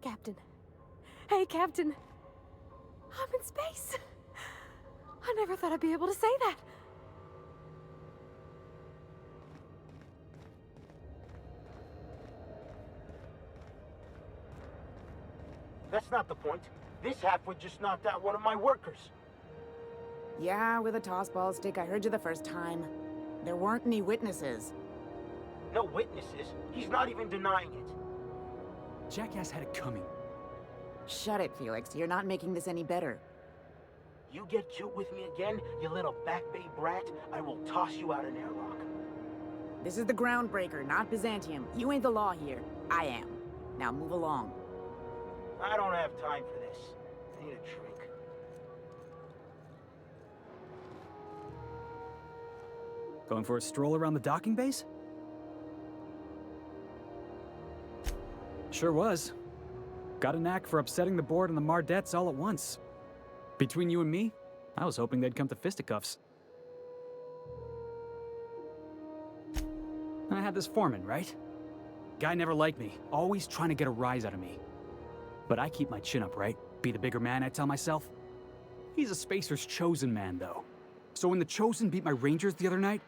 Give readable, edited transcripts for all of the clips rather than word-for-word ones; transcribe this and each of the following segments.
Captain. Hey, Captain. I'm in space. I never thought I'd be able to say that. That's not the point. This halfwit just knocked out one of my workers. Yeah, with a tossball stick, I heard you the first time. There weren't any witnesses. No witnesses. He's not even denying it. Jackass had it coming. Shut it, Felix. You're not making this any better. You get cute with me again, you little Back Bay brat, I will toss you out an airlock. This is the Groundbreaker, not Byzantium. You ain't the law here. I am. Now move along. I don't have time for this. I need a drink. Going for a stroll around the docking base? Sure was. Got a knack for upsetting the board and the Mardettes all at once. Between you and me, I was hoping they'd come to fisticuffs. I had this foreman, right? Guy never liked me, always trying to get a rise out of me. But I keep my chin up, right? Be the bigger man, I tell myself. He's a Spacer's chosen man, though. So when the Chosen beat my Rangers the other night,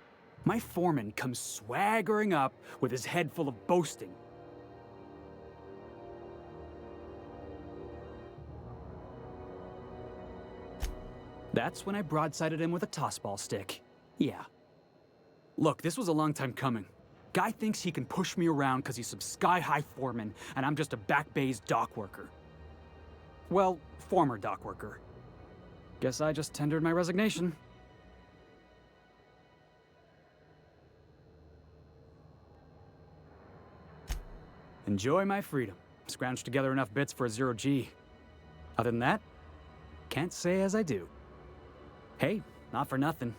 my foreman comes swaggering up with his head full of boasting. That's when I broadsided him with a tossball stick. Yeah. Look, this was a long time coming. Guy thinks he can push me around because he's some sky-high foreman, and I'm just a Back Bay's dock worker. Well, former dock worker. Guess I just tendered my resignation. Enjoy my freedom. Scrounged together enough bits for a 0G. Other than that, can't say as I do. Hey, not for nothing,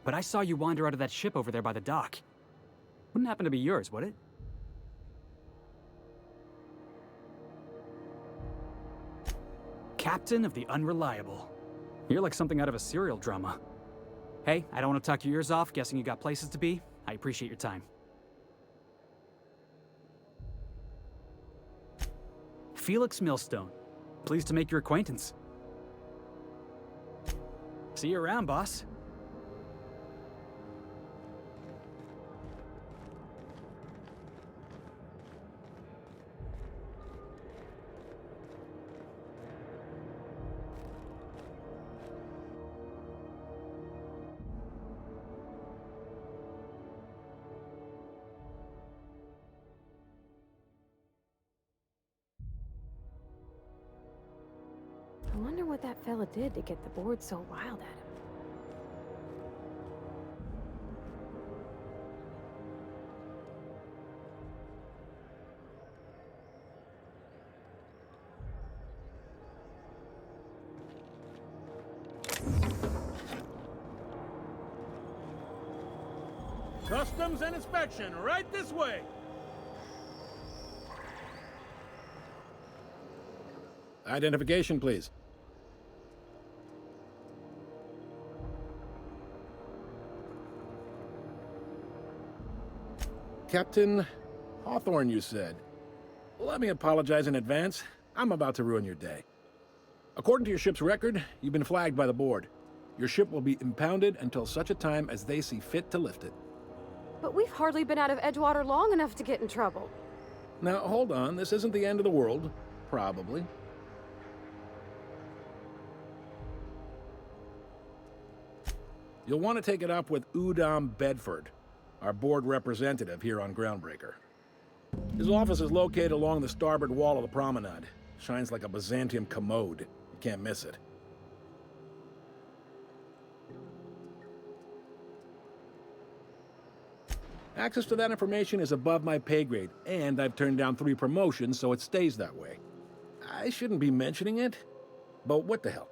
but I saw you wander out of that ship over there by the dock. Wouldn't happen to be yours, would it? Captain of the Unreliable. You're like something out of a serial drama. Hey, I don't want to talk your ears off, guessing you got places to be. I appreciate your time. Felix Millstone. Pleased to make your acquaintance. See you around, boss. I wonder what that fella did to get the board so riled at him. Customs and inspection, right this way! Identification, please. Captain Hawthorne, you said. Let me apologize in advance. I'm about to ruin your day. According to your ship's record, you've been flagged by the board. Your ship will be impounded until such a time as they see fit to lift it. But we've hardly been out of Edgewater long enough to get in trouble. Now, hold on. This isn't the end of the world. Probably. You'll want to take it up with Udom Bedford, our board representative here on Groundbreaker. His office is located along the starboard wall of the promenade. Shines like a Byzantium commode. You can't miss it. Access to that information is above my pay grade, and I've turned down 3 promotions, so it stays that way. I shouldn't be mentioning it, but what the hell?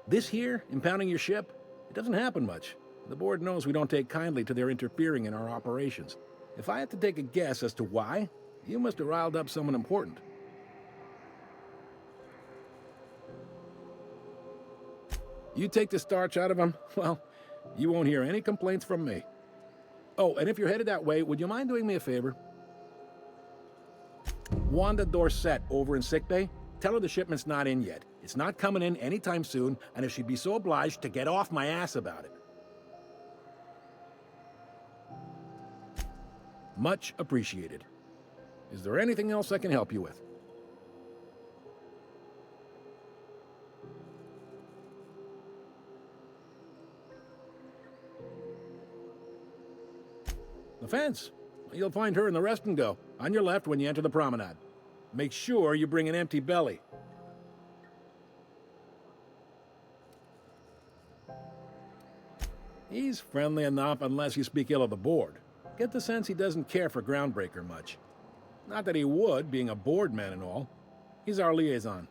This here, impounding your ship, it doesn't happen much. The board knows we don't take kindly to their interfering in our operations. If I had to take a guess as to why, you must have riled up someone important. You take the starch out of them, well, you won't hear any complaints from me. Oh, and if you're headed that way, would you mind doing me a favor? Wanda Dorset over in sickbay, tell her the shipment's not in yet. It's not coming in anytime soon, and if she'd be so obliged to get off my ass about it. Much appreciated. Is there anything else I can help you with? The fence. You'll find her in the rest and go, on your left when you enter the promenade. Make sure you bring an empty belly. He's friendly enough unless you speak ill of the board. Get the sense he doesn't care for Groundbreaker much. Not that he would, being a board man and all. He's our liaison.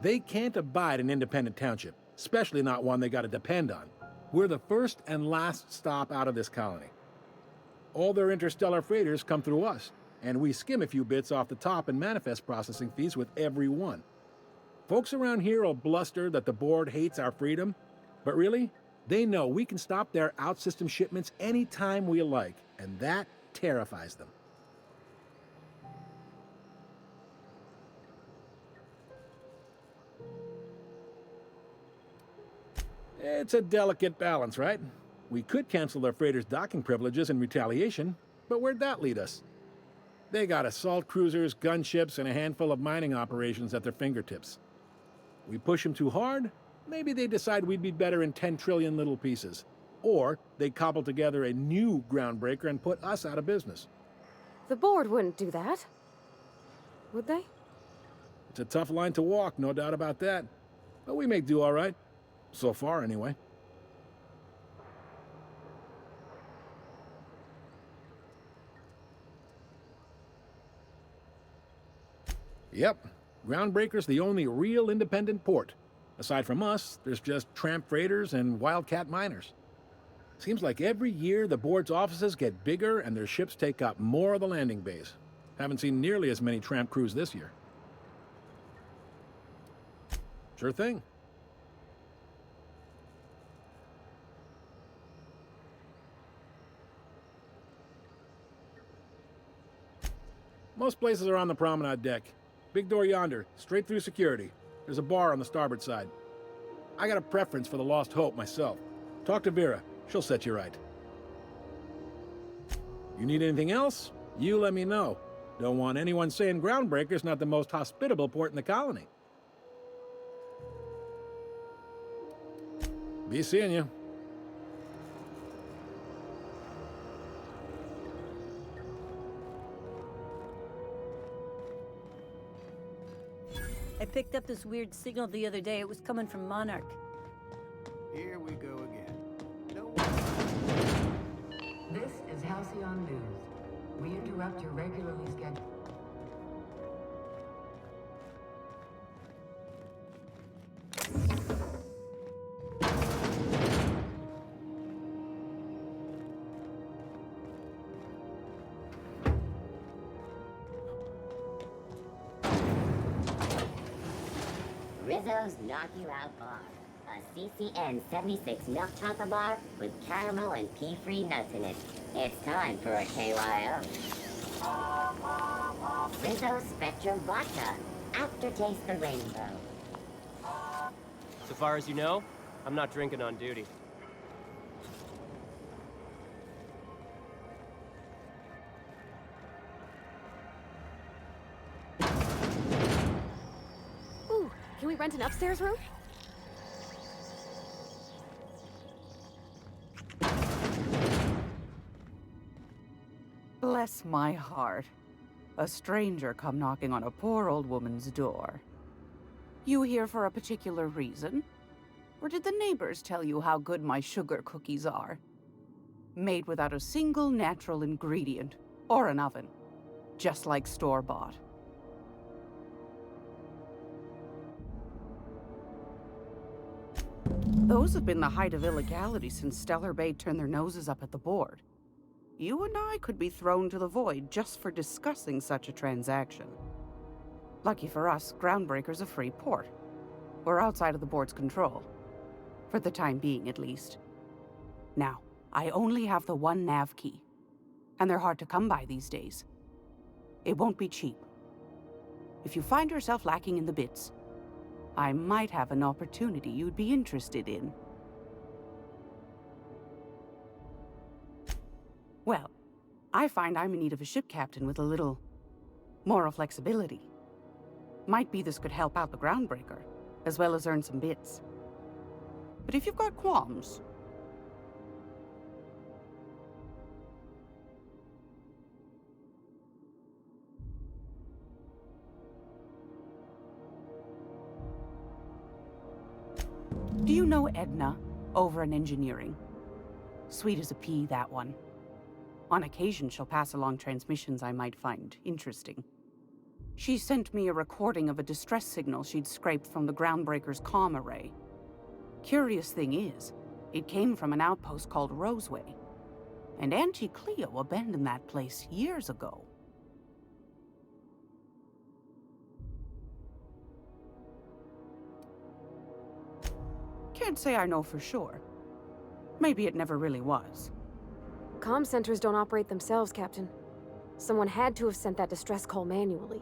They can't abide an independent township, especially not one they gotta depend on. We're the first and last stop out of this colony. All their interstellar freighters come through us, and we skim a few bits off the top in manifest processing fees with every one. Folks around here will bluster that the board hates our freedom, but really, they know we can stop their out-system shipments anytime we like, and that terrifies them. It's a delicate balance, right? We could cancel their freighters' docking privileges in retaliation, but where'd that lead us? They got assault cruisers, gunships, and a handful of mining operations at their fingertips. We push them too hard, maybe they decide we'd be better in 10 trillion little pieces. Or they cobble together a new Groundbreaker and put us out of business. The board wouldn't do that. Would they? It's a tough line to walk, no doubt about that. But we may do all right. So far, anyway. Yep, Groundbreaker's the only real independent port. Aside from us, there's just tramp freighters and wildcat miners. Seems like every year the board's offices get bigger and their ships take up more of the landing bays. Haven't seen nearly as many tramp crews this year. Sure thing. Most places are on the promenade deck. Big door yonder, straight through security. There's a bar on the starboard side. I got a preference for the Lost Hope myself. Talk to Vera. She'll set you right. You need anything else? You let me know. Don't want anyone saying Groundbreaker's not the most hospitable port in the colony. Be seeing you. I picked up this weird signal the other day. It was coming from Monarch. Here we go again. No. This is Halcyon News. We interrupt your regularly scheduled... Rizzo's Knock You Out Bar. A CCN 76 milk chocolate bar with caramel and pea-free nuts in it. It's time for a KYO. Rizzo Spectrum Vodka. Aftertaste the rainbow. So far as you know, I'm not drinking on duty. Can we rent an upstairs room? Bless my heart. A stranger come knocking on a poor old woman's door. You here for a particular reason? Or did the neighbors tell you how good my sugar cookies are? Made without a single natural ingredient, or an oven. Just like store-bought. Those have been the height of illegality since Stellar Bay turned their noses up at the board. You and I could be thrown to the void just for discussing such a transaction. Lucky for us, Groundbreaker's a free port. We're outside of the board's control. For the time being, at least. Now, I only have the one nav key. And they're hard to come by these days. It won't be cheap. If you find yourself lacking in the bits, I might have an opportunity you'd be interested in. Well, I find I'm in need of a ship captain with a little moral flexibility. Might be this could help out the Groundbreaker, as well as earn some bits. But if you've got qualms... Do you know Edna, over in engineering? Sweet as a pea, that one. On occasion, she'll pass along transmissions I might find interesting. She sent me a recording of a distress signal she'd scraped from the Groundbreaker's comm array. Curious thing is, it came from an outpost called Roseway. And Auntie Cleo abandoned that place years ago. Can't say I know for sure. Maybe it never really was. Comm centers don't operate themselves, Captain. Someone had to have sent that distress call manually.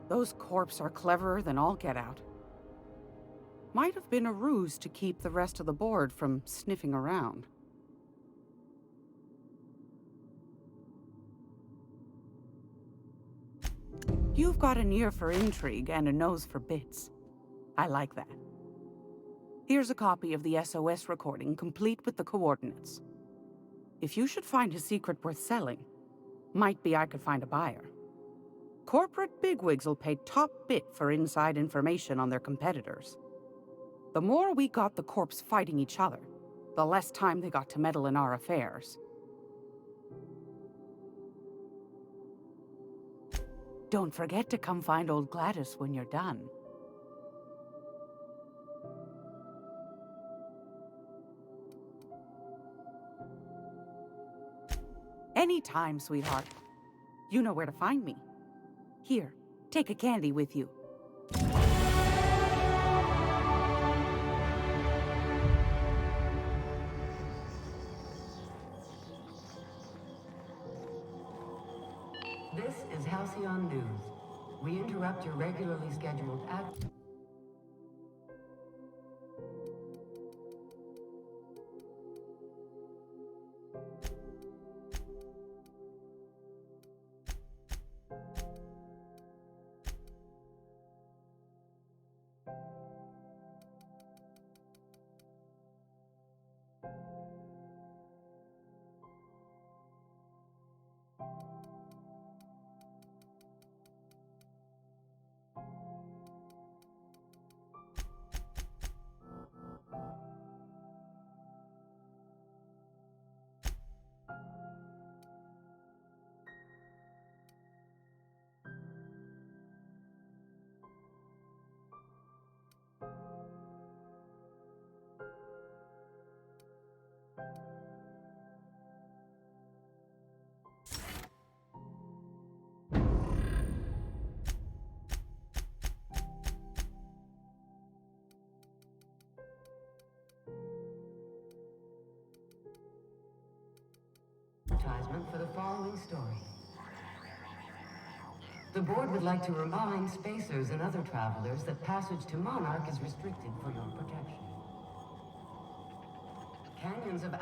Those corps are cleverer than all get out. Might have been a ruse to keep the rest of the board from sniffing around. You've got an ear for intrigue and a nose for bits. I like that. Here's a copy of the SOS recording, complete with the coordinates. If you should find a secret worth selling, might be I could find a buyer. Corporate bigwigs will pay top bit for inside information on their competitors. The more we got the corps fighting each other, the less time they got to meddle in our affairs. Don't forget to come find old Gladys when you're done. Anytime, sweetheart. You know where to find me. Here, take a candy with you. This is Halcyon News. We interrupt your regularly scheduled advertisement for the following story. The board would like to remind spacers and other travelers that passage to Monarch is restricted for your protection. Canyons of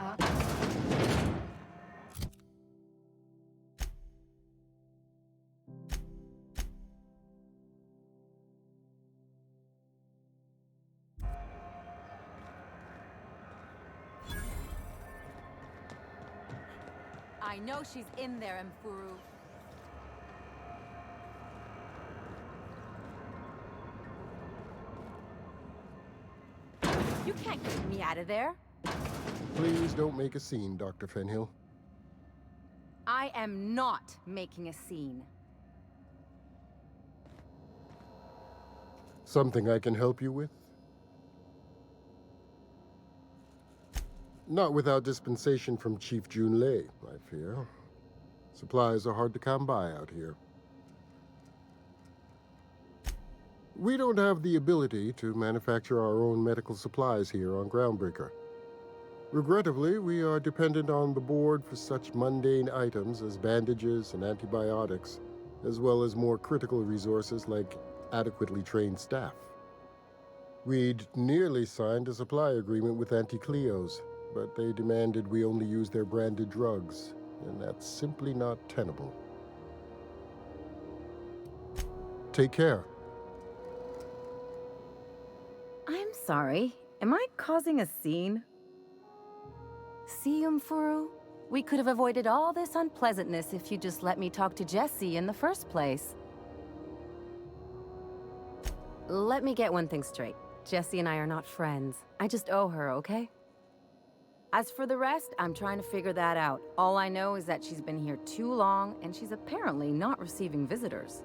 I know she's in there, Mfuru. You can't get me out of there. Please don't make a scene, Dr. Fenhill. I am not making a scene. Something I can help you with? Not without dispensation from Chief Junlei, I fear. Supplies are hard to come by out here. We don't have the ability to manufacture our own medical supplies here on Groundbreaker. Regrettably, we are dependent on the board for such mundane items as bandages and antibiotics, as well as more critical resources like adequately trained staff. We'd nearly signed a supply agreement with Anti-Cleos, but they demanded we only use their branded drugs, and that's simply not tenable. Take care. I'm sorry. Am I causing a scene? See, Mfuru? We could have avoided all this unpleasantness if you just let me talk to Jesse in the first place. Let me get one thing straight. Jesse and I are not friends. I just owe her, okay? As for the rest, I'm trying to figure that out. All I know is that she's been here too long, and she's apparently not receiving visitors.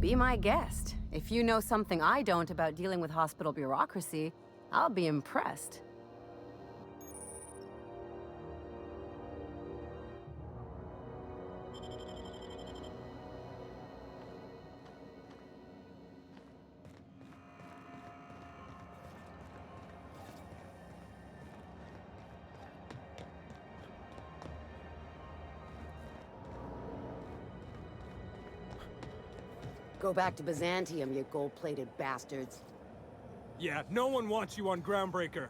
Be my guest. If you know something I don't about dealing with hospital bureaucracy, I'll be impressed. Go back to Byzantium, you gold-plated bastards. Yeah, no one wants you on Groundbreaker.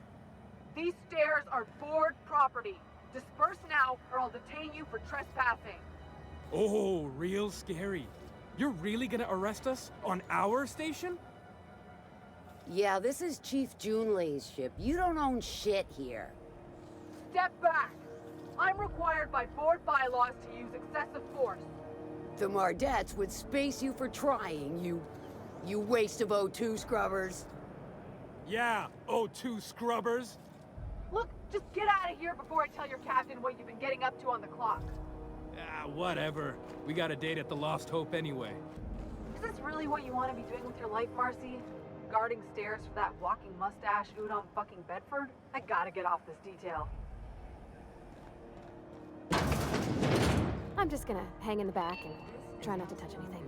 These stairs are board property. Disperse now, or I'll detain you for trespassing. Oh, real scary. You're really gonna arrest us on our station? Yeah, this is Chief Junlei's ship. You don't own shit here. Step back. I'm required by board bylaws to use excessive force. The Mardettes would space you for trying, you waste of O2 scrubbers. Yeah, O2 scrubbers. Look, just get out of here before I tell your captain what you've been getting up to on the clock. Ah, whatever. We got a date at the Lost Hope anyway. Is this really what you want to be doing with your life, Marcy? Guarding stairs for that walking mustache Udon fucking Bedford? I gotta get off this detail. I'm just gonna hang in the back and try not to touch anything.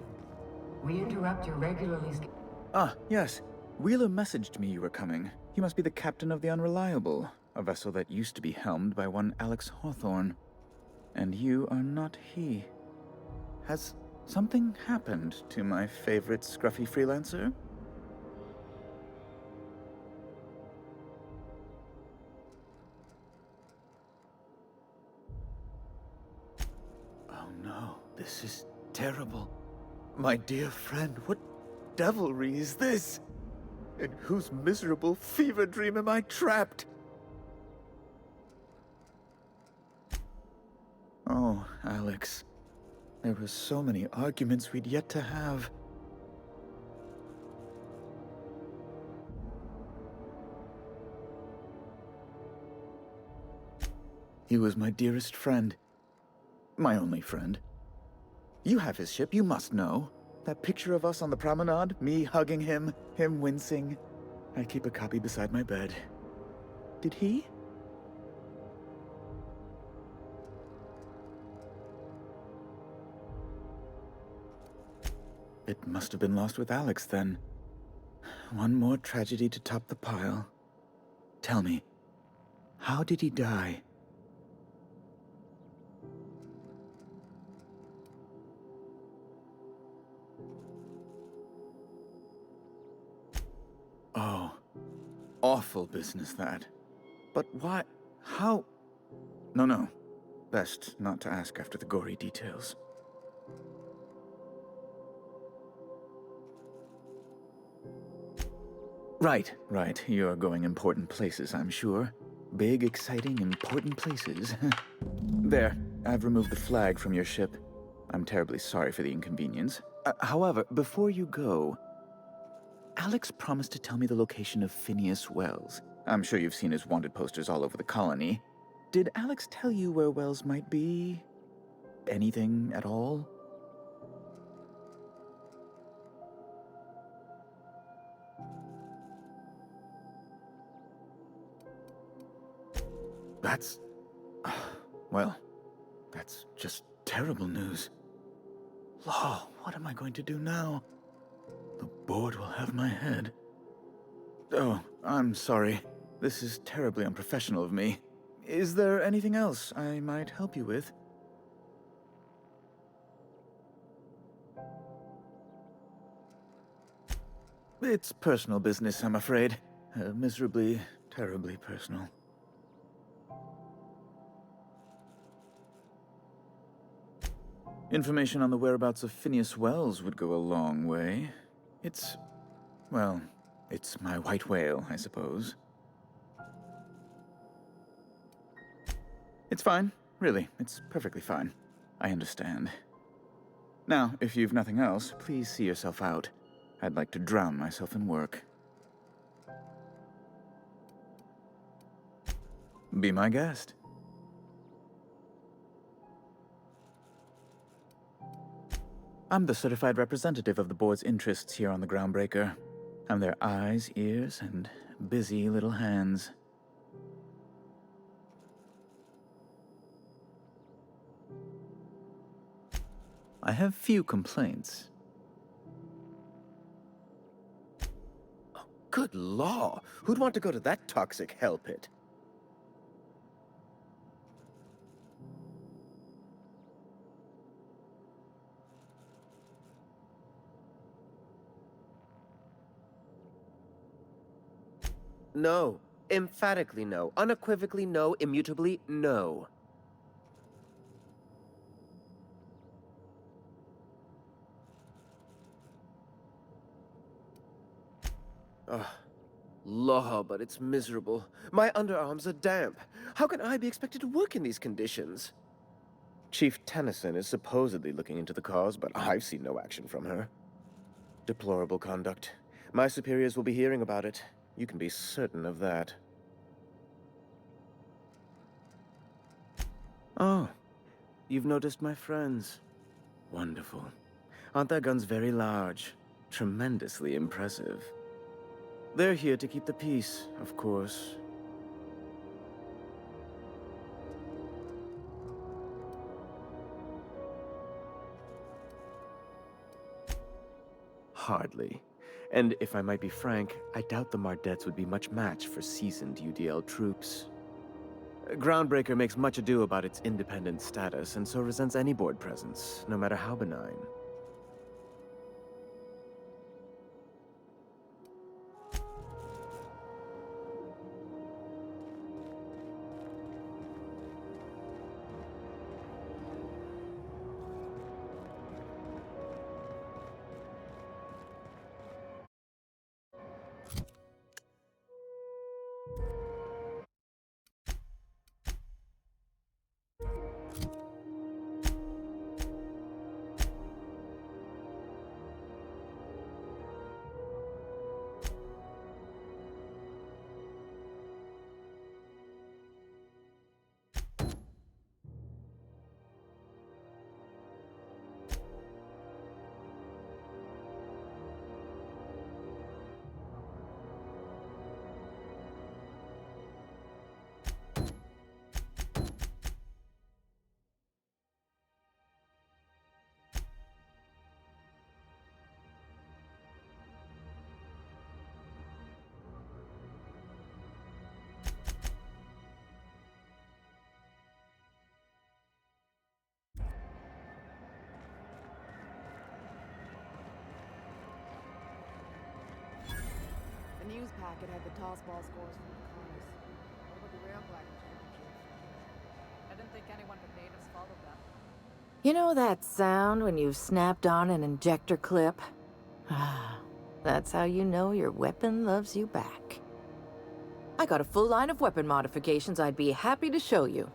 We interrupt your regularly Ah, yes. Wheeler messaged me you were coming. You must be the captain of the Unreliable, a vessel that used to be helmed by one Alex Hawthorne. And you are not he. Has something happened to my favorite scruffy freelancer? Oh no, this is terrible. My dear friend, what devilry is this? In whose miserable fever dream am I trapped? Oh, Alex. There were so many arguments we'd yet to have. He was my dearest friend. My only friend. You have his ship, you must know. That picture of us on the promenade, me hugging him, him wincing. I keep a copy beside my bed. Did he? It must have been lost with Alex, then. One more tragedy to top the pile. Tell me, how did he die? Oh, awful business, that. But why? How? No. Best not to ask after the gory details. Right. You're going important places, I'm sure. Big, exciting, important places. There, I've removed the flag from your ship. I'm terribly sorry for the inconvenience. However, before you go, Alex promised to tell me the location of Phineas Wells. I'm sure you've seen his wanted posters all over the colony. Did Alex tell you where Wells might be? Anything at all? That's... well, that's just terrible news. Law, what am I going to do now? The board will have my head. Oh, I'm sorry. This is terribly unprofessional of me. Is there anything else I might help you with? It's personal business, I'm afraid. Miserably, terribly personal. Information on the whereabouts of Phineas Wells would go a long way. It's... well, it's my white whale, I suppose. It's fine. Really, it's perfectly fine. I understand. Now, if you've nothing else, please see yourself out. I'd like to drown myself in work. Be my guest. I'm the certified representative of the board's interests here on the Groundbreaker. I'm their eyes, ears, and busy little hands. I have few complaints. Oh, good law! Who'd want to go to that toxic hell pit? No. Emphatically no. Unequivocally no. Immutably no. Ugh. Law, but it's miserable. My underarms are damp. How can I be expected to work in these conditions? Chief Tennyson is supposedly looking into the cause, but I've seen no action from her. Deplorable conduct. My superiors will be hearing about it. You can be certain of that. Oh, you've noticed my friends. Wonderful. Aren't their guns very large? Tremendously impressive. They're here to keep the peace, of course. Hardly. And if I might be frank, I doubt the Mardettes would be much match for seasoned UDL troops. Groundbreaker makes much ado about its independent status, and so resents any board presence, no matter how benign. The news packet had the tossball scores from the cars. What about the rail gliding championship? I didn't think anyone but natives followed them. You know that sound when you've snapped on an injector clip? That's how you know your weapon loves you back. I got a full line of weapon modifications I'd be happy to show you.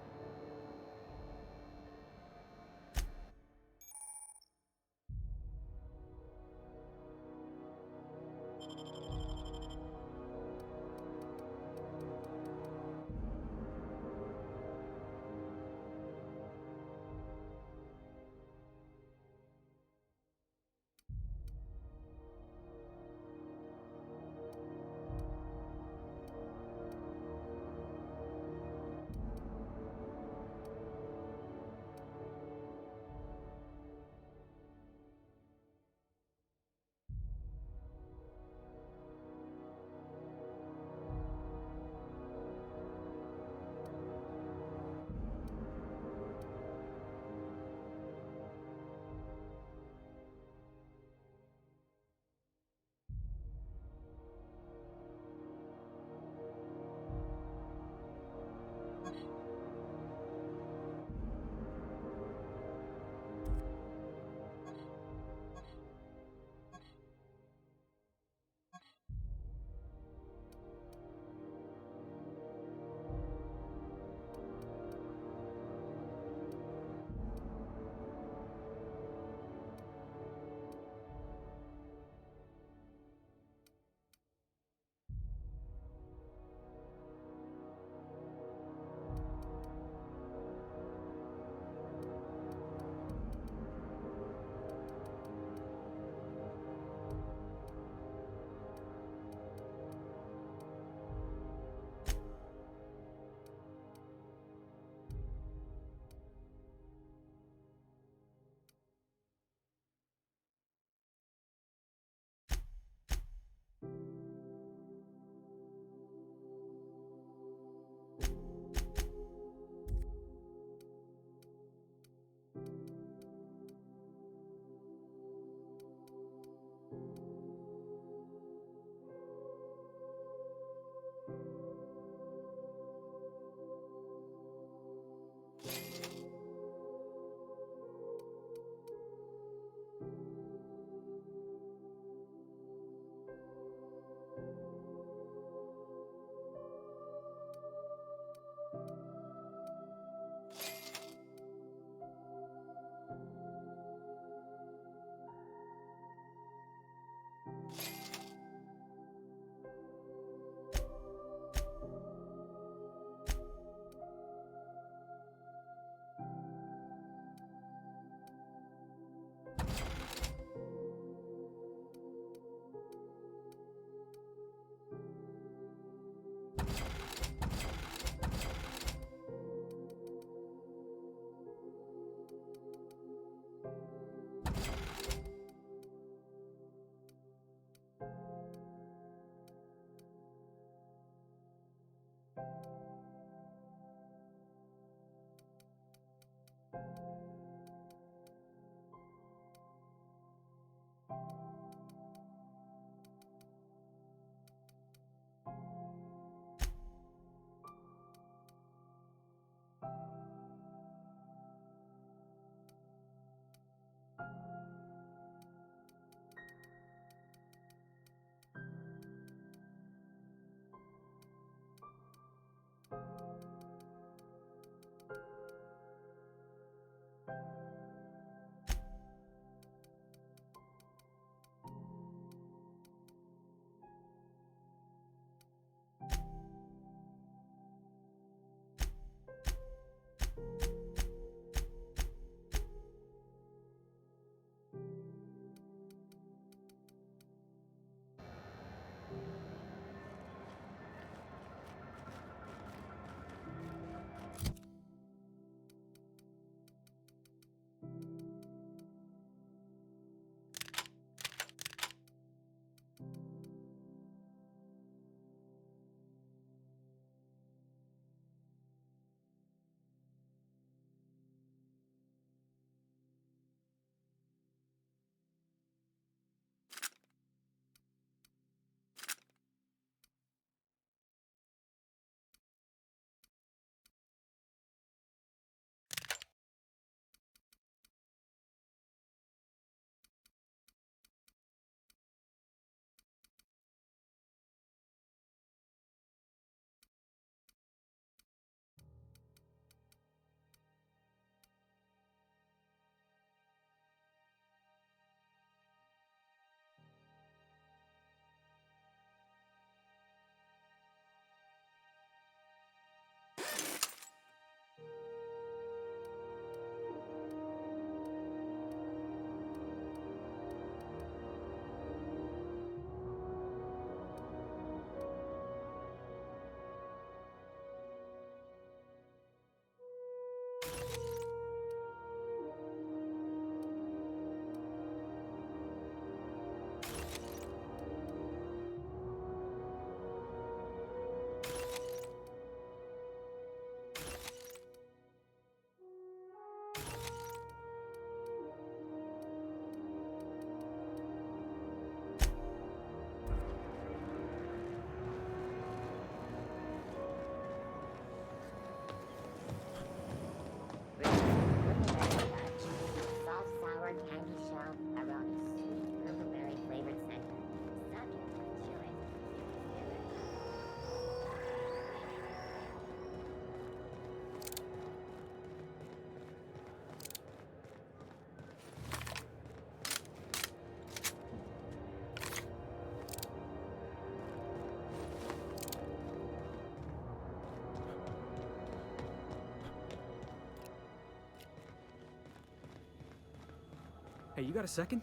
Hey, you got a second?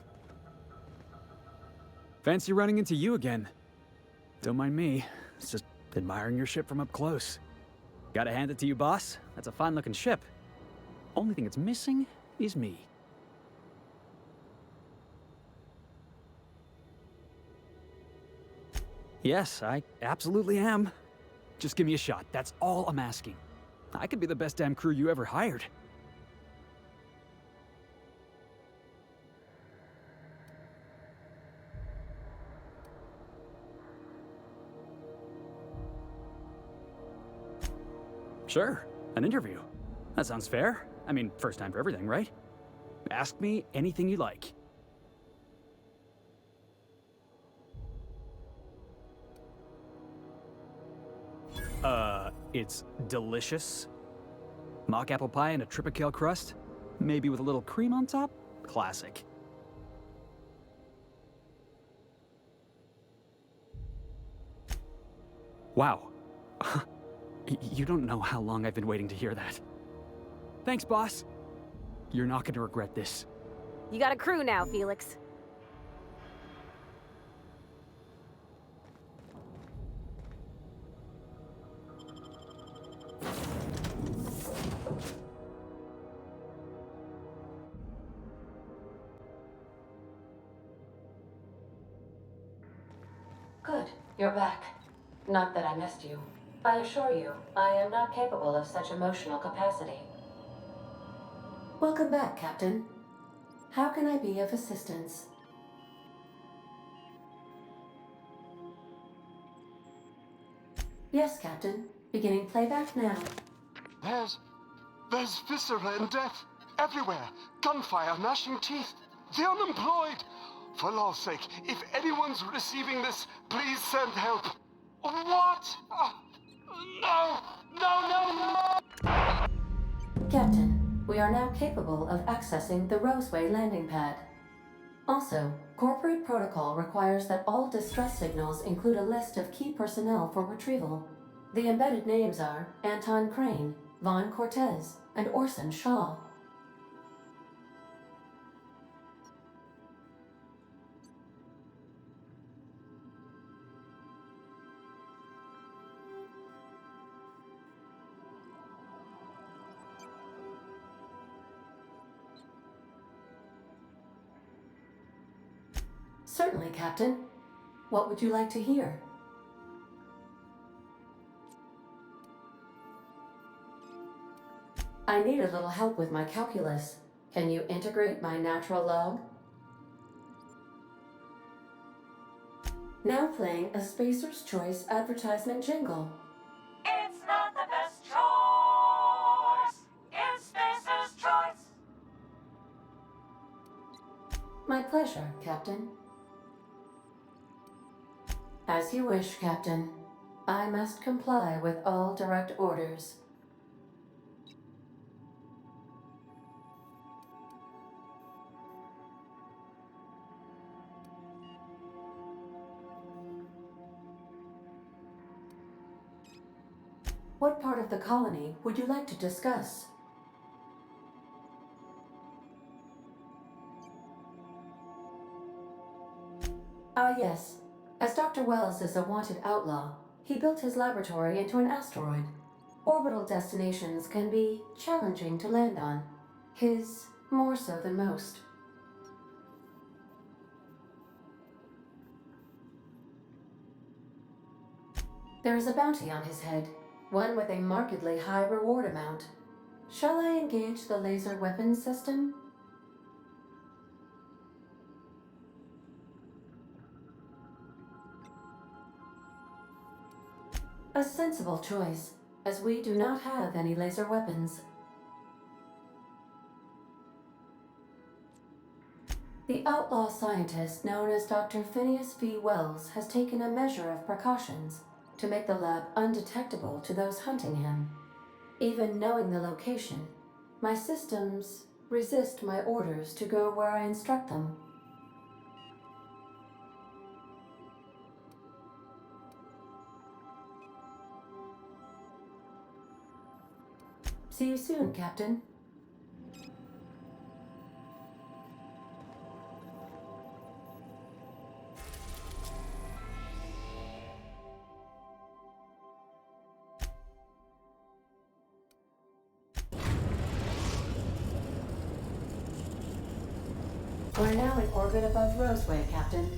Fancy running into you again. Don't mind me. It's just admiring your ship from up close. Gotta hand it to you, boss. That's a fine-looking ship. Only thing it's missing is me. Yes, I absolutely am. Just give me a shot. That's all I'm asking. I could be the best damn crew you ever hired. Sure, an interview. That sounds fair. I mean, first time for everything, right? Ask me anything you like. It's delicious. Mock apple pie and a tripicale crust, maybe with a little cream on top? Classic. Wow. You don't know how long I've been waiting to hear that. Thanks, boss. You're not gonna regret this. You got a crew now, Felix. Good, you're back. Not that I missed you. I assure you, I am not capable of such emotional capacity. Welcome back, Captain. How can I be of assistance? Yes, Captain. Beginning playback now. There's viscera and death everywhere. Gunfire, gnashing teeth. The unemployed. For law's sake, if anyone's receiving this, please send help. What? No! No, no, no! Captain, we are now capable of accessing the Roseway landing pad. Also, corporate protocol requires that all distress signals include a list of key personnel for retrieval. The embedded names are Anton Crane, Vaughn Cortez, and Orson Shaw. Certainly, Captain. What would you like to hear? I need a little help with my calculus. Can you integrate my natural log? Now playing a Spacer's Choice advertisement jingle. It's not the best choice. It's Spacer's Choice. My pleasure, Captain. As you wish, Captain. I must comply with all direct orders. What part of the colony would you like to discuss? Ah, yes. As Dr. Wells is a wanted outlaw, he built his laboratory into an asteroid. Orbital destinations can be challenging to land on. His more so than most. There is a bounty on his head, one with a markedly high reward amount. Shall I engage the laser weapons system? A sensible choice, as we do not have any laser weapons. The outlaw scientist known as Dr. Phineas V. Wells has taken a measure of precautions to make the lab undetectable to those hunting him. Even knowing the location, my systems resist my orders to go where I instruct them. See you soon, Captain. We're now in orbit above Roseway, Captain.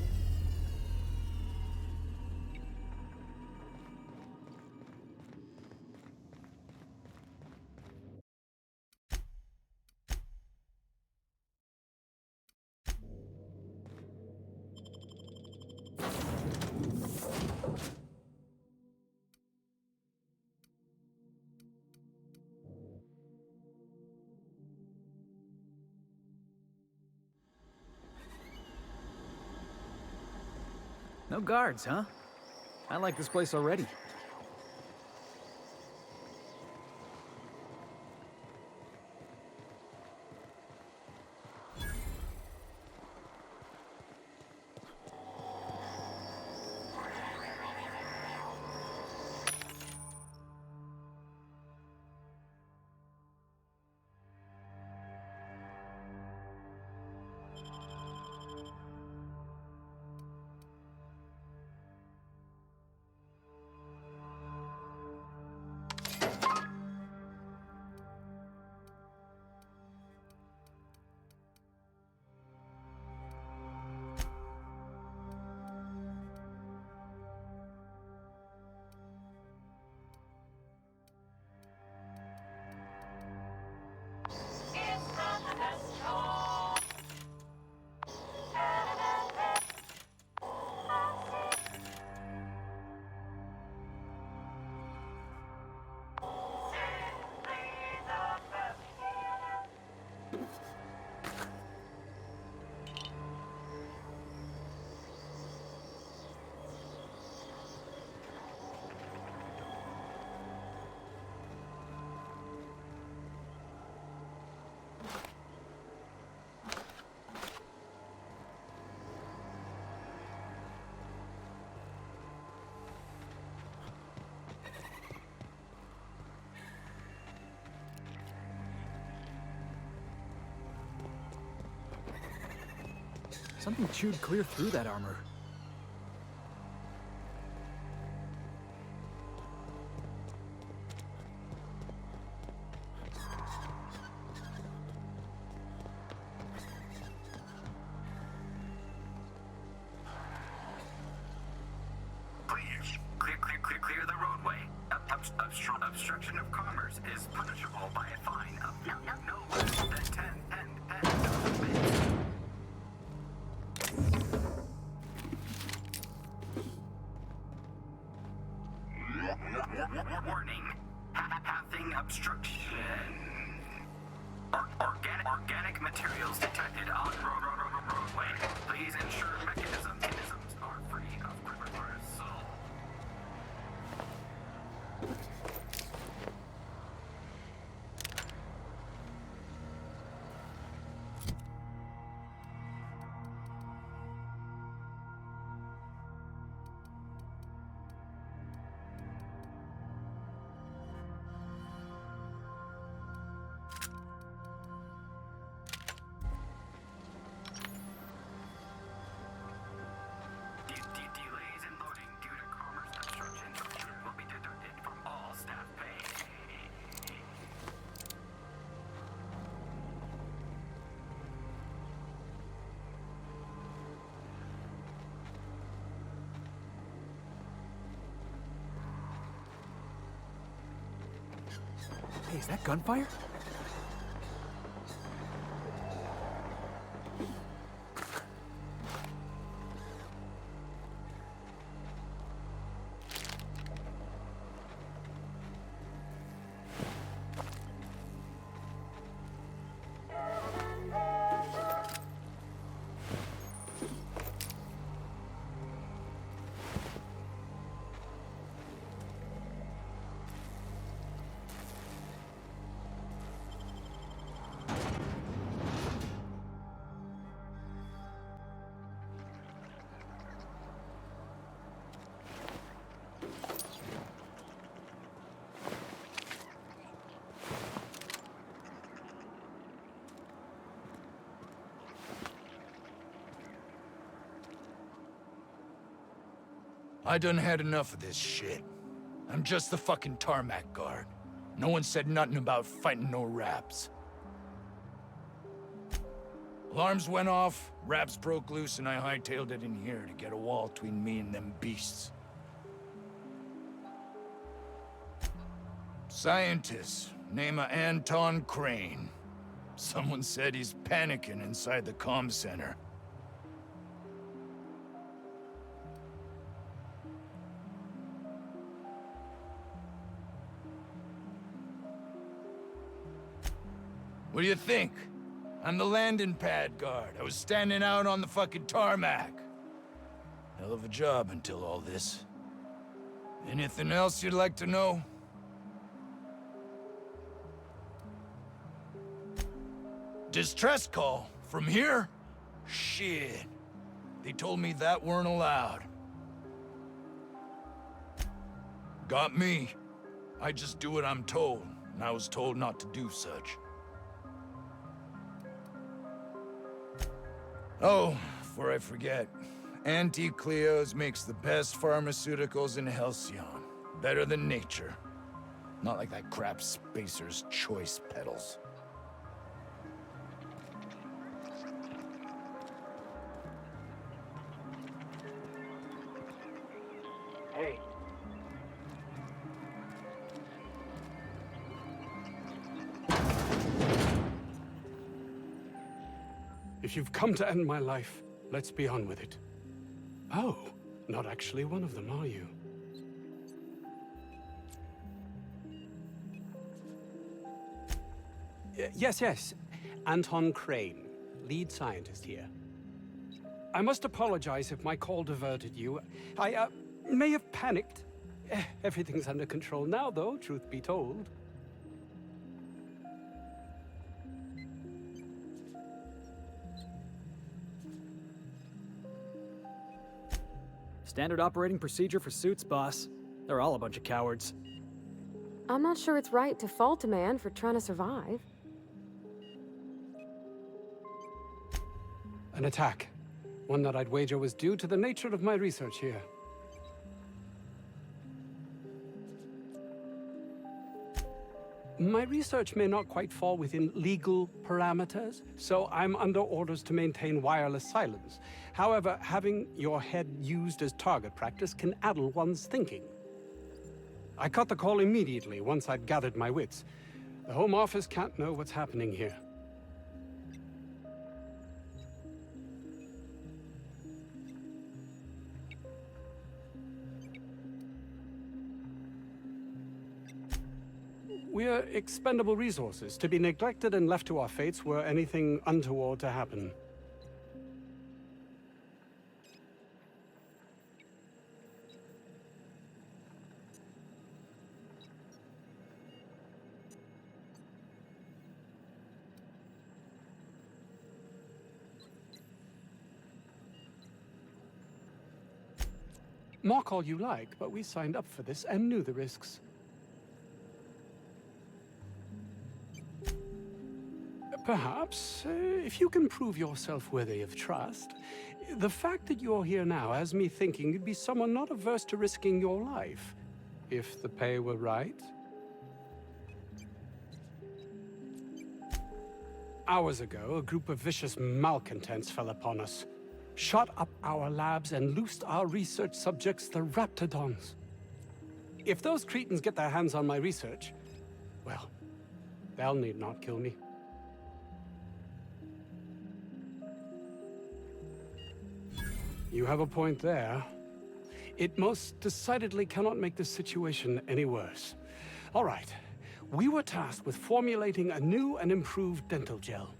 No guards, huh? I like this place already. Something chewed clear through that armor. Please, clear the roadway. Obstruction of commerce is punishable by a fine of no less than 10,000 bits. Warning. Pathing obstruction. Organic materials detected on roadway. Please ensure mechanisms are free of reversal. Delays in loading due to commerce obstruction will be deducted from all staff pay. Hey, is that gunfire? I done had enough of this shit. I'm just the fucking tarmac guard. No one said nothing about fighting no raps. Alarms went off, wraps broke loose, and I hightailed it in here to get a wall between me and them beasts. Scientist, name of Anton Crane. Someone said he's panicking inside the comm center. What do you think? I'm the landing pad guard. I was standing out on the fucking tarmac. Hell of a job until all this. Anything else you'd like to know? Distress call? From here? Shit. They told me that weren't allowed. Got me. I just do what I'm told, and I was told not to do such. Oh, before I forget, Auntie Cleo's makes the best pharmaceuticals in Halcyon. Better than nature. Not like that crap Spacer's Choice peddles. Hey. If you've come to end my life, let's be on with it. Oh, not actually one of them, are you? Yes. Anton Crane, lead scientist here. I must apologize if my call diverted you. I may have panicked. Everything's under control now, though, truth be told. Standard operating procedure for suits, boss. They're all a bunch of cowards. I'm not sure it's right to fault a man for trying to survive. An attack. One that I'd wager was due to the nature of my research here. My research may not quite fall within legal parameters, so I'm under orders to maintain wireless silence. However, having your head used as target practice can addle one's thinking. I cut the call immediately once I'd gathered my wits. The Home Office can't know what's happening here. We're expendable resources, to be neglected and left to our fates were anything untoward to happen. Mock all you like, but we signed up for this and knew the risks. Perhaps, if you can prove yourself worthy of trust, the fact that you're here now has me thinking you'd be someone not averse to risking your life, if the pay were right. Hours ago, a group of vicious malcontents fell upon us, shot up our labs and loosed our research subjects, the Raptidons. If those cretins get their hands on my research, well, they'll need not kill me. You have a point there. It most decidedly cannot make this situation any worse. All right. We were tasked with formulating a new and improved dental gel.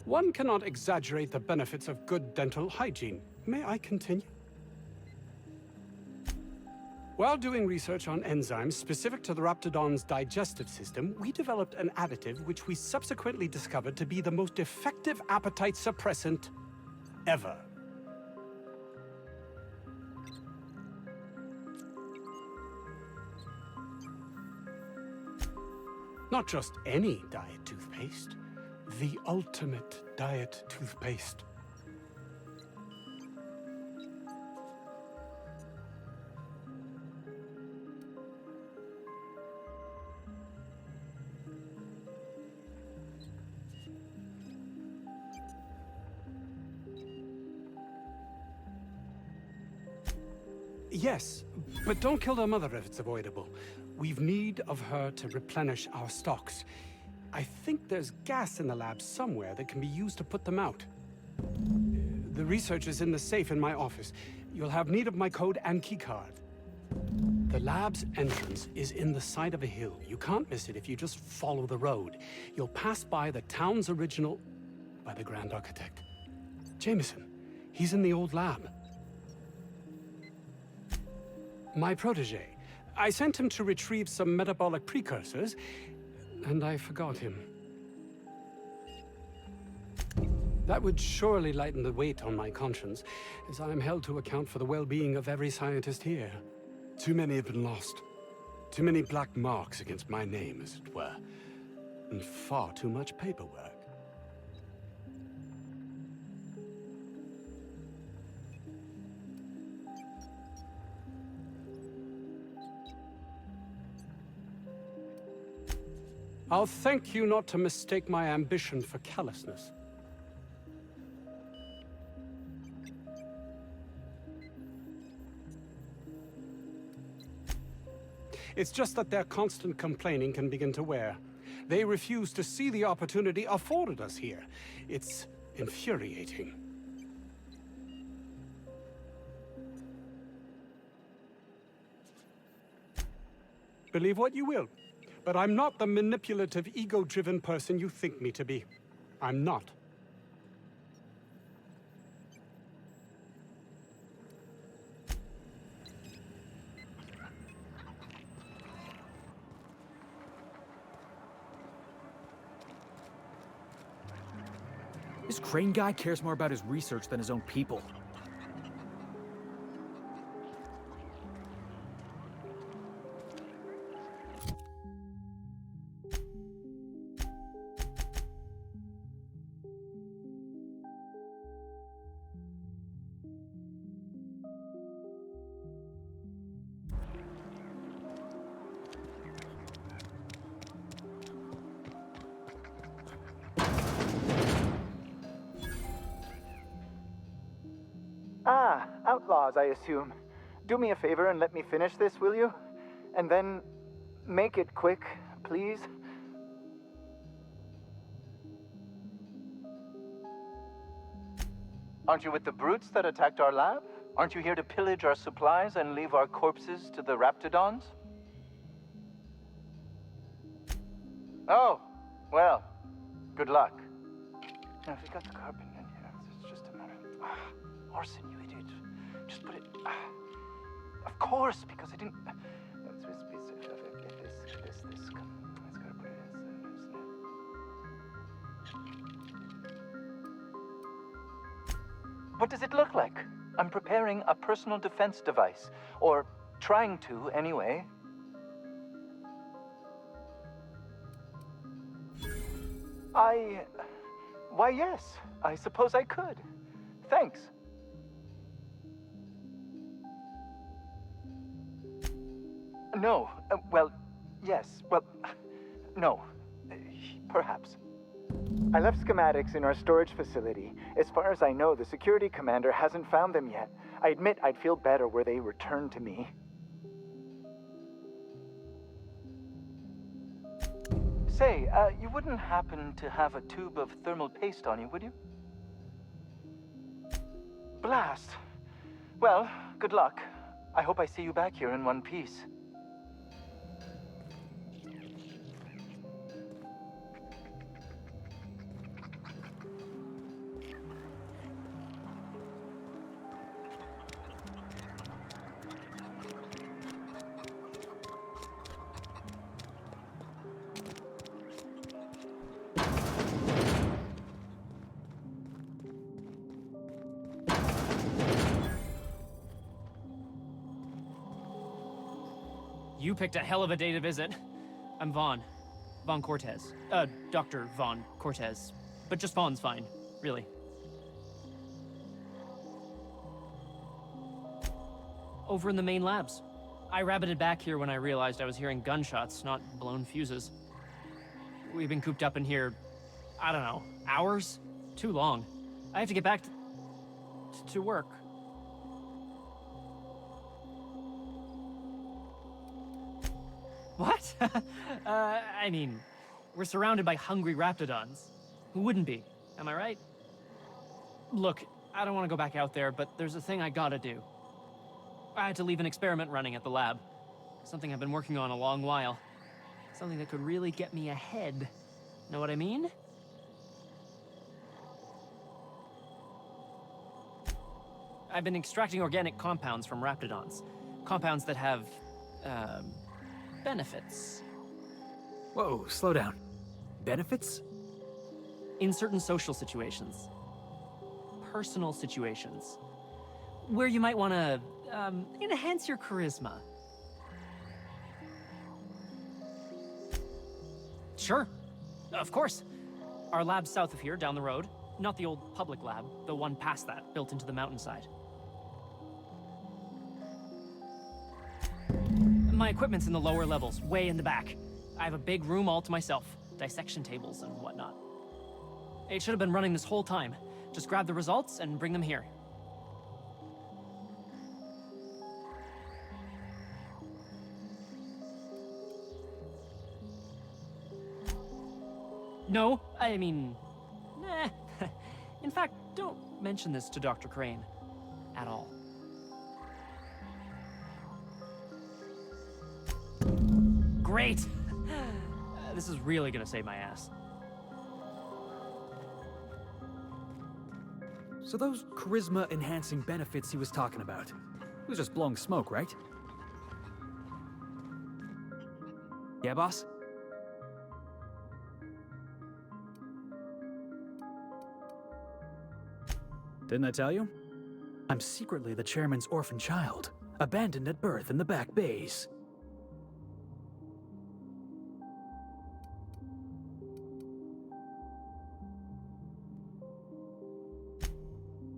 One cannot exaggerate the benefits of good dental hygiene. May I continue? While doing research on enzymes specific to the Raptidon's digestive system, we developed an additive which we subsequently discovered to be the most effective appetite suppressant ever. Not just any diet toothpaste, the ultimate diet toothpaste. Yes, but don't kill their mother if it's avoidable. We've need of her to replenish our stocks. I think there's gas in the lab somewhere that can be used to put them out. The research is in the safe in my office. You'll have need of my code and keycard. The lab's entrance is in the side of a hill. You can't miss it if you just follow the road. You'll pass by the town's original... by the Grand Architect. Jameson. He's in the old lab. My protege. I sent him to retrieve some metabolic precursors, and I forgot him. That would surely lighten the weight on my conscience, as I am held to account for the well-being of every scientist here. Too many have been lost. Too many black marks against my name, as it were. And far too much paperwork. I'll thank you not to mistake my ambition for callousness. It's just that their constant complaining can begin to wear. They refuse to see the opportunity afforded us here. It's infuriating. Believe what you will, but I'm not the manipulative, ego-driven person you think me to be. I'm not. This Crane guy cares more about his research than his own people. Ah, outlaws, I assume. Do me a favor and let me finish this, will you? And then make it quick, please. Aren't you with the brutes that attacked our lab? Aren't you here to pillage our supplies and leave our corpses to the raptidons? Oh, well, good luck. Now, if we got the carbon in here, it's just a matter of... Orson, you idiot. Just put it... Of course, because I didn't... This. Come. Let's gotta put it in. What does it look like? I'm preparing a personal defense device. Or trying to, anyway. Why, yes. I suppose I could. Thanks. No. Well, yes. Well, no. Perhaps. I left schematics in our storage facility. As far as I know, the security commander hasn't found them yet. I admit I'd feel better were they returned to me. Say, you wouldn't happen to have a tube of thermal paste on you, would you? Blast. Well, good luck. I hope I see you back here in one piece. You picked a hell of a day to visit. I'm Vaughn. Vaughn Cortez. Dr. Vaughn Cortez. But just Vaughn's fine, really. Over in the main labs. I rabbited back here when I realized I was hearing gunshots, not blown fuses. We've been cooped up in here, I don't know, hours? Too long. I have to get back to work. I mean, we're surrounded by hungry raptidons. Who wouldn't be? Am I right? Look, I don't want to go back out there, but there's a thing I gotta do. I had to leave an experiment running at the lab. Something I've been working on a long while. Something that could really get me ahead. Know what I mean? I've been extracting organic compounds from raptidons. Compounds that have, benefits. Whoa, slow down. Benefits? In certain social situations. Personal situations. Where you might want to, enhance your charisma. Sure. Of course. Our lab's south of here, down the road. Not the old public lab, the one past that, built into the mountainside. My equipment's in the lower levels, way in the back. I have a big room all to myself, dissection tables and whatnot. It should have been running this whole time. Just grab the results and bring them here. No, I mean... Nah. In fact, don't mention this to Dr. Crane. At all. Great! This is really gonna save my ass. So those charisma-enhancing benefits he was talking about, he was just blowing smoke, right? Yeah, boss? Didn't I tell you? I'm secretly the chairman's orphan child, abandoned at birth in the back bays.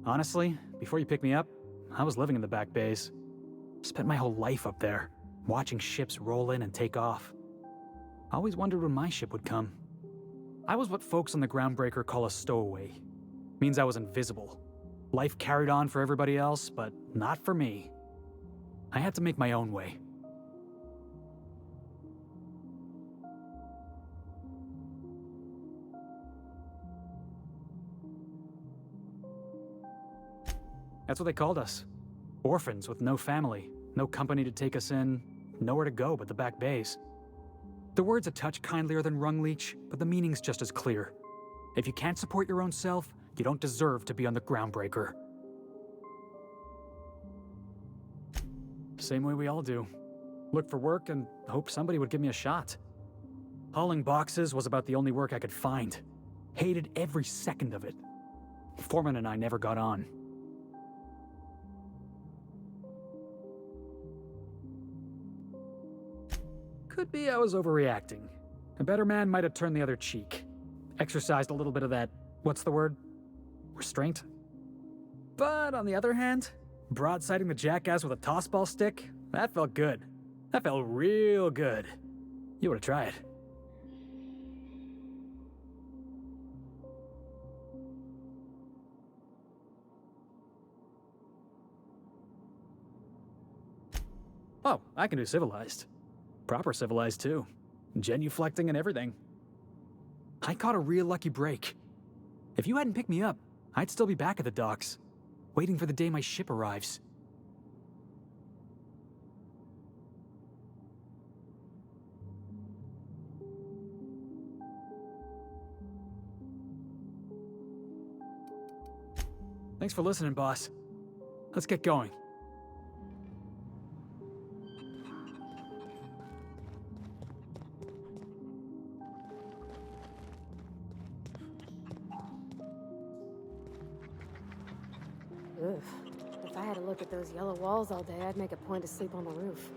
Honestly, before you picked me up, I was living in the back bays. Spent my whole life up there, watching ships roll in and take off. I always wondered when my ship would come. I was what folks on the Groundbreaker call a stowaway. Means I was invisible. Life carried on for everybody else, but not for me. I had to make my own way. That's what they called us. Orphans with no family, no company to take us in, nowhere to go but the back bays. The word's a touch kindlier than Rungleech, but the meaning's just as clear. If you can't support your own self, you don't deserve to be on the Groundbreaker. Same way we all do. Look for work and hope somebody would give me a shot. Hauling boxes was about the only work I could find. Hated every second of it. Foreman and I never got on. Could be I was overreacting. A better man might have turned the other cheek. Exercised a little bit of that, what's the word? Restraint? But on the other hand, broadsiding the jackass with a tossball stick, that felt good. That felt real good. You ought to try it. Oh, I can do civilized. Proper civilized, too. Genuflecting and everything. I caught a real lucky break. If you hadn't picked me up, I'd still be back at the docks, waiting for the day my ship arrives. Thanks for listening, boss. Let's get going. Ugh. If I had to look at those yellow walls all day, I'd make a point to sleep on the roof.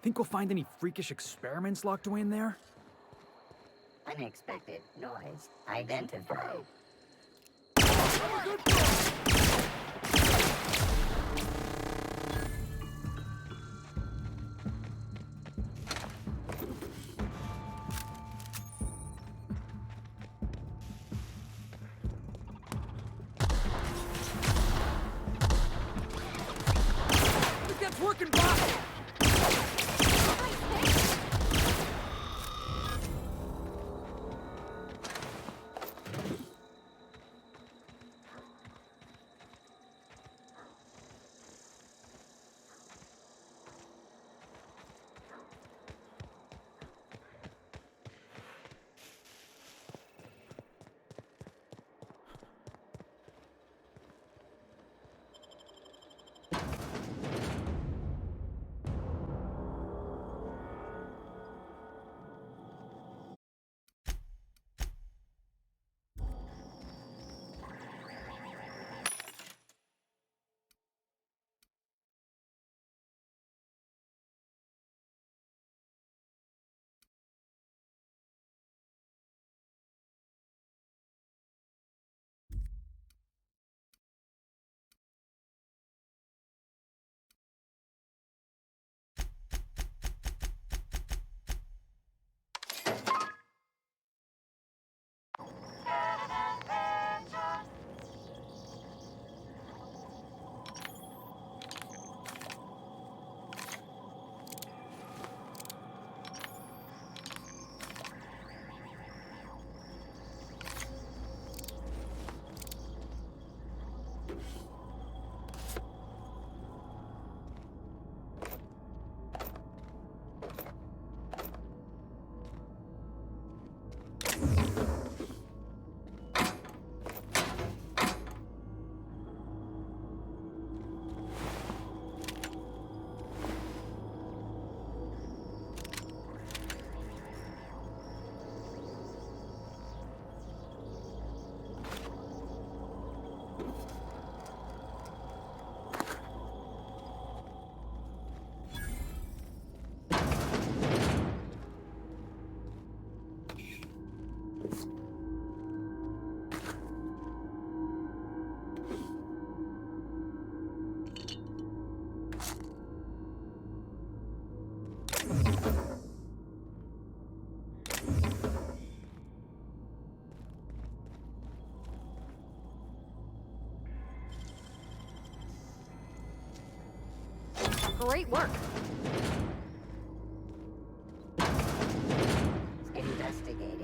Think we'll find any freakish experiments locked away in there? Unexpected noise identified. That's working, boss! Great work. Investigating.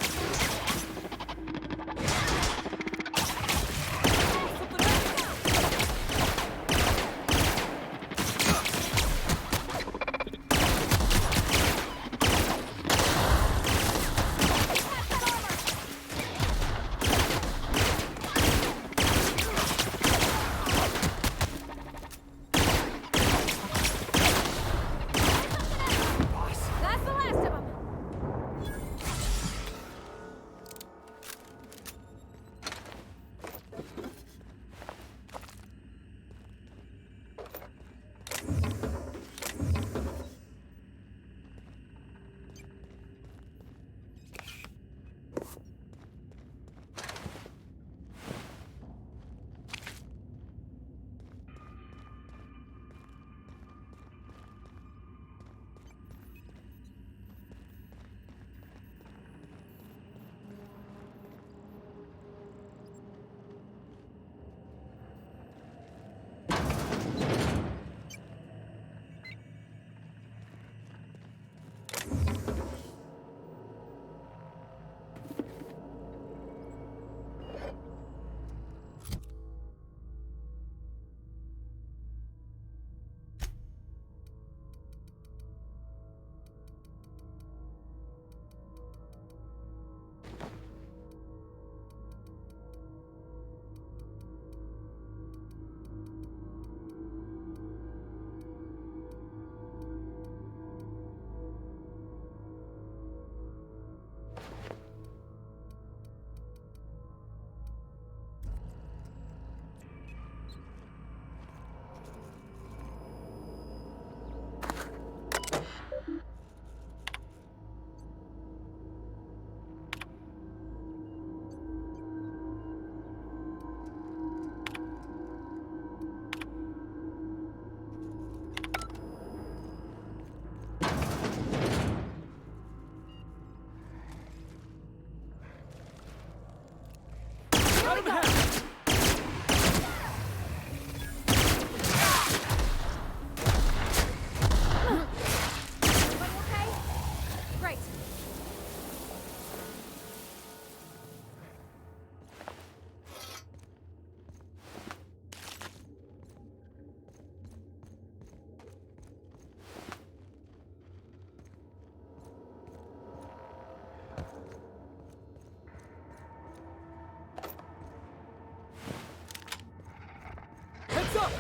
Heads up!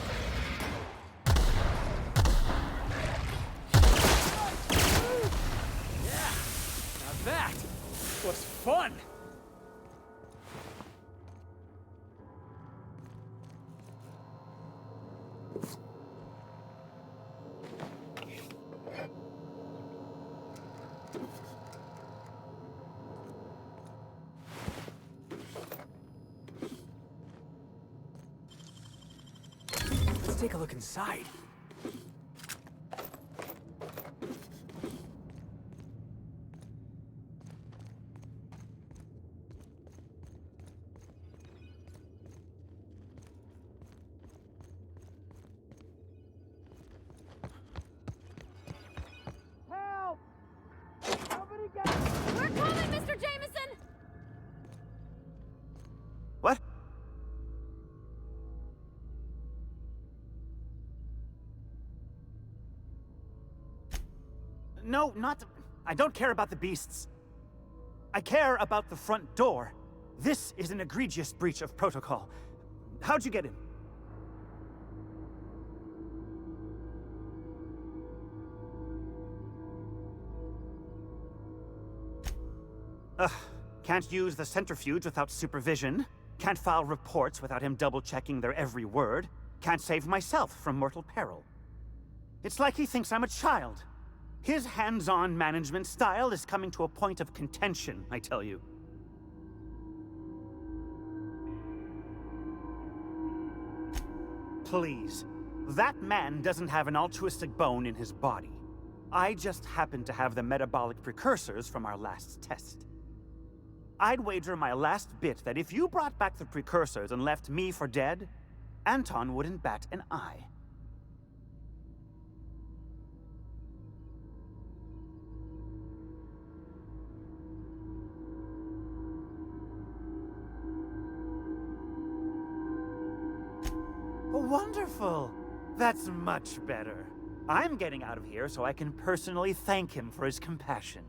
Yeah, now that was fun! Let's take a look inside. Help! Somebody get... We're coming, Mr. Jameson! What? No, not... I don't care about the beasts. I care about the front door. This is an egregious breach of protocol. How'd you get in? Ugh. Can't use the centrifuge without supervision. Can't file reports without him double-checking their every word. Can't save myself from mortal peril. It's like he thinks I'm a child. His hands-on management style is coming to a point of contention, I tell you. Please. That man doesn't have an altruistic bone in his body. I just happen to have the metabolic precursors from our last test. I'd wager my last bit that if you brought back the precursors and left me for dead, Anton wouldn't bat an eye. Wonderful! That's much better. I'm getting out of here so I can personally thank him for his compassion.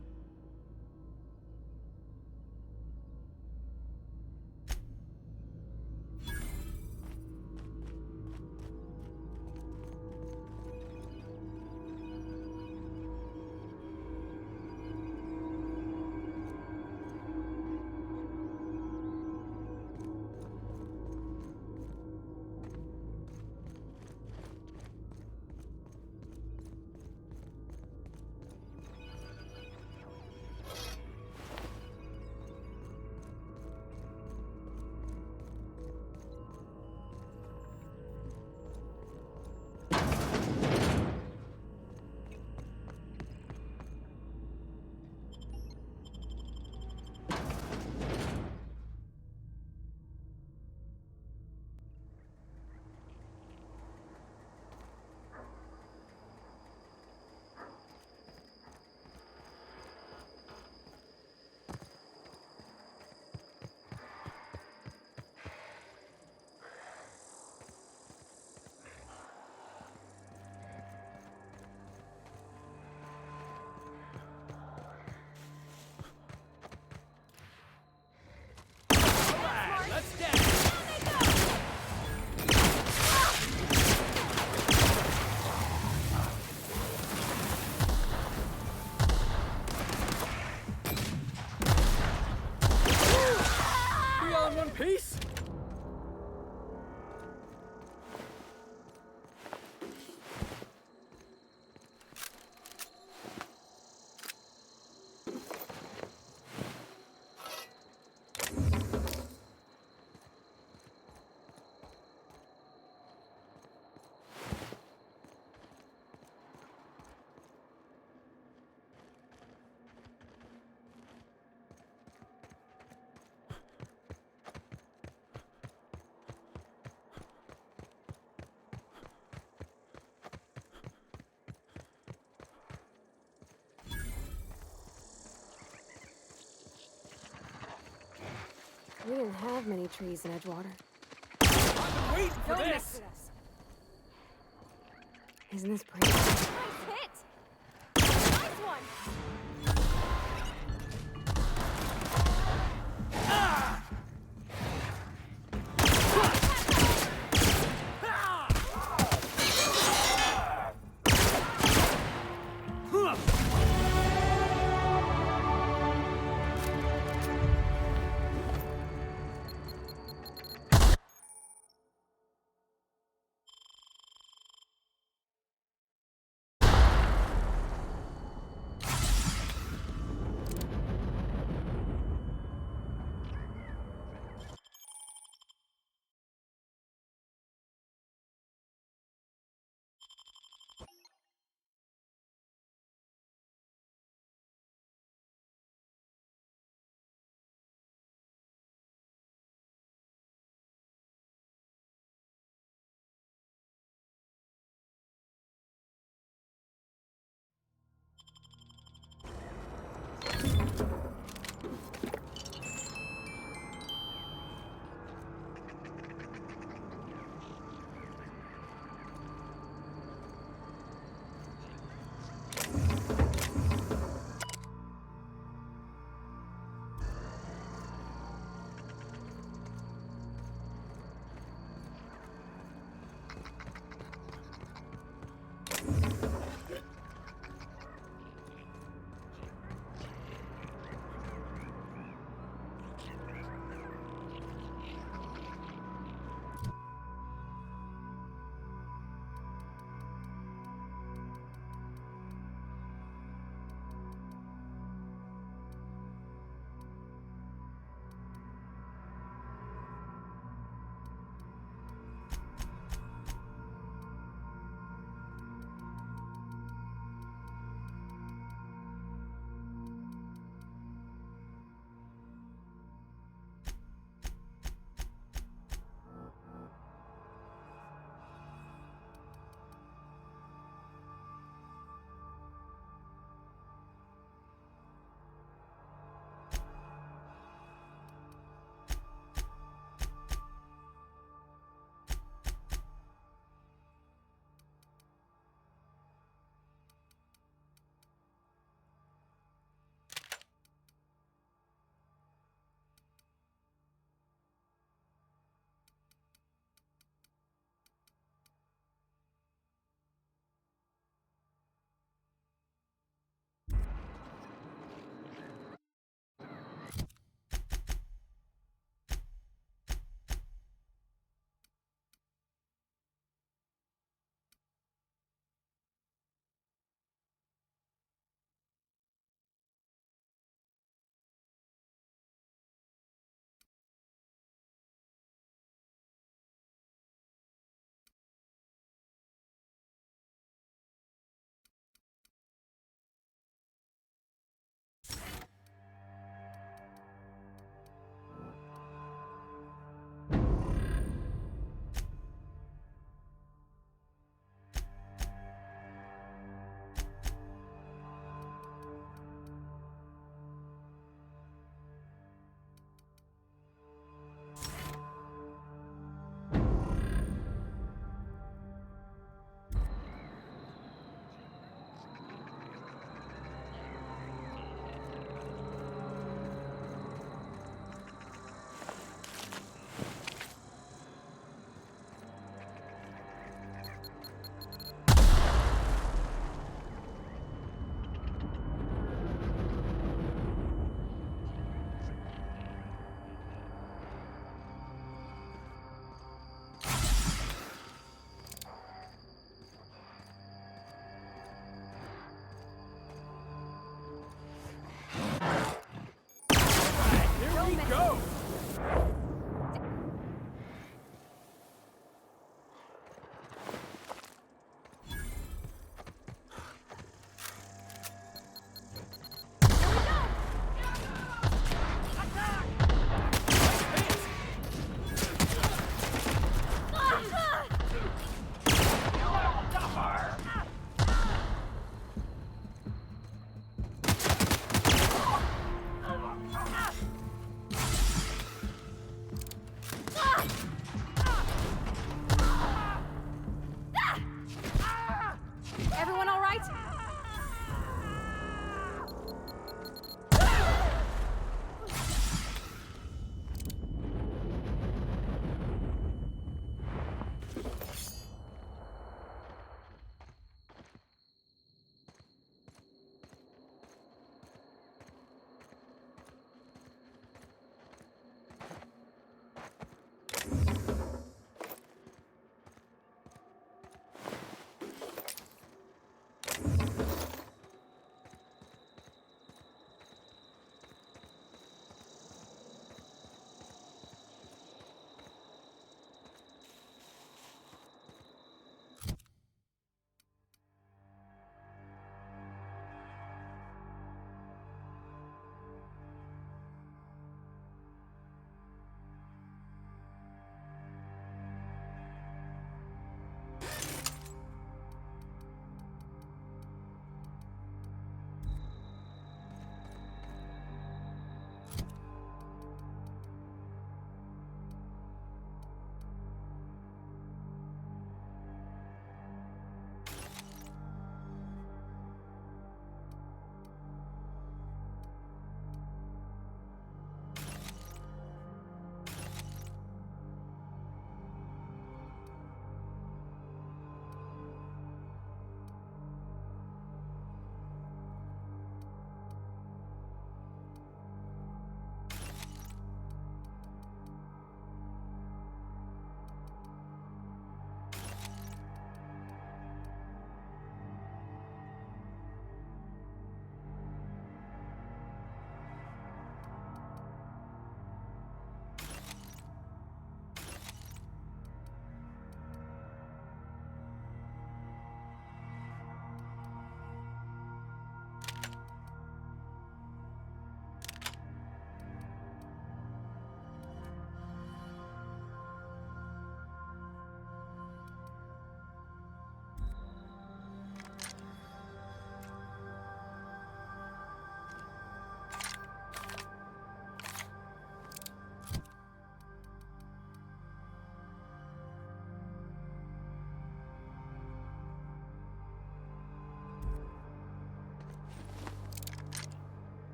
Peace? We didn't have many trees in Edgewater. I've been waiting for Don't this! mess with us. Isn't this pretty? Nice hit! Nice one!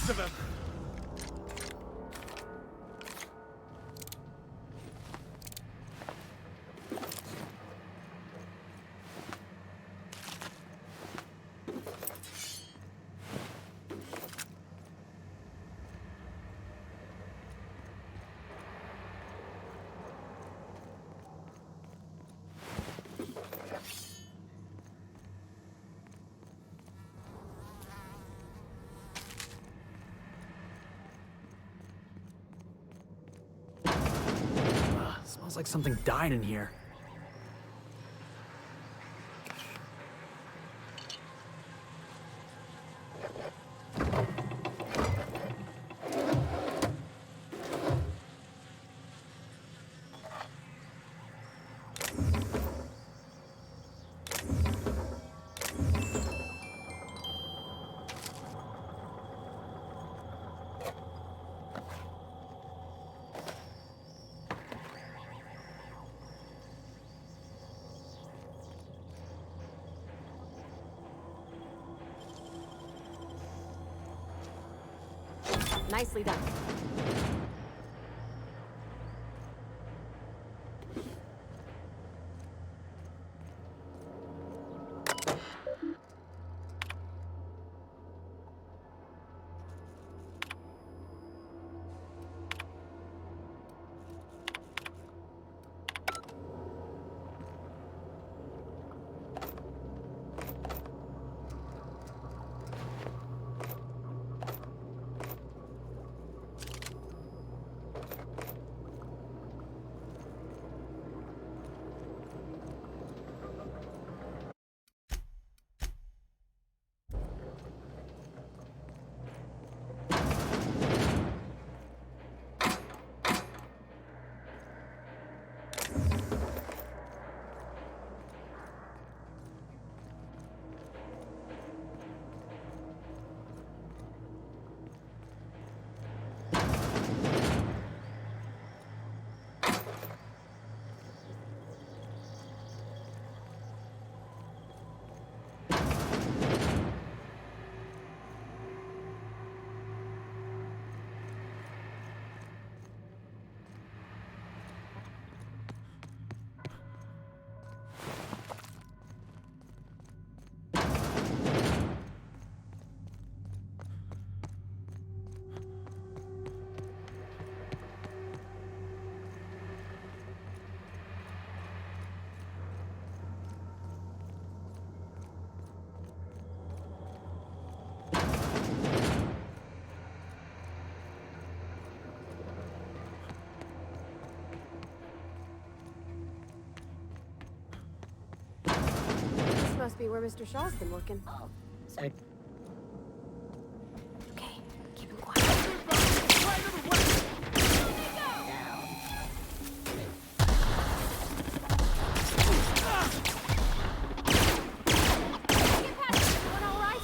rest of him. Smells like something died in here. Nicely done. This must be where Mr. Shaw's been working. Sorry. Okay, keep him quiet. Everyone all right?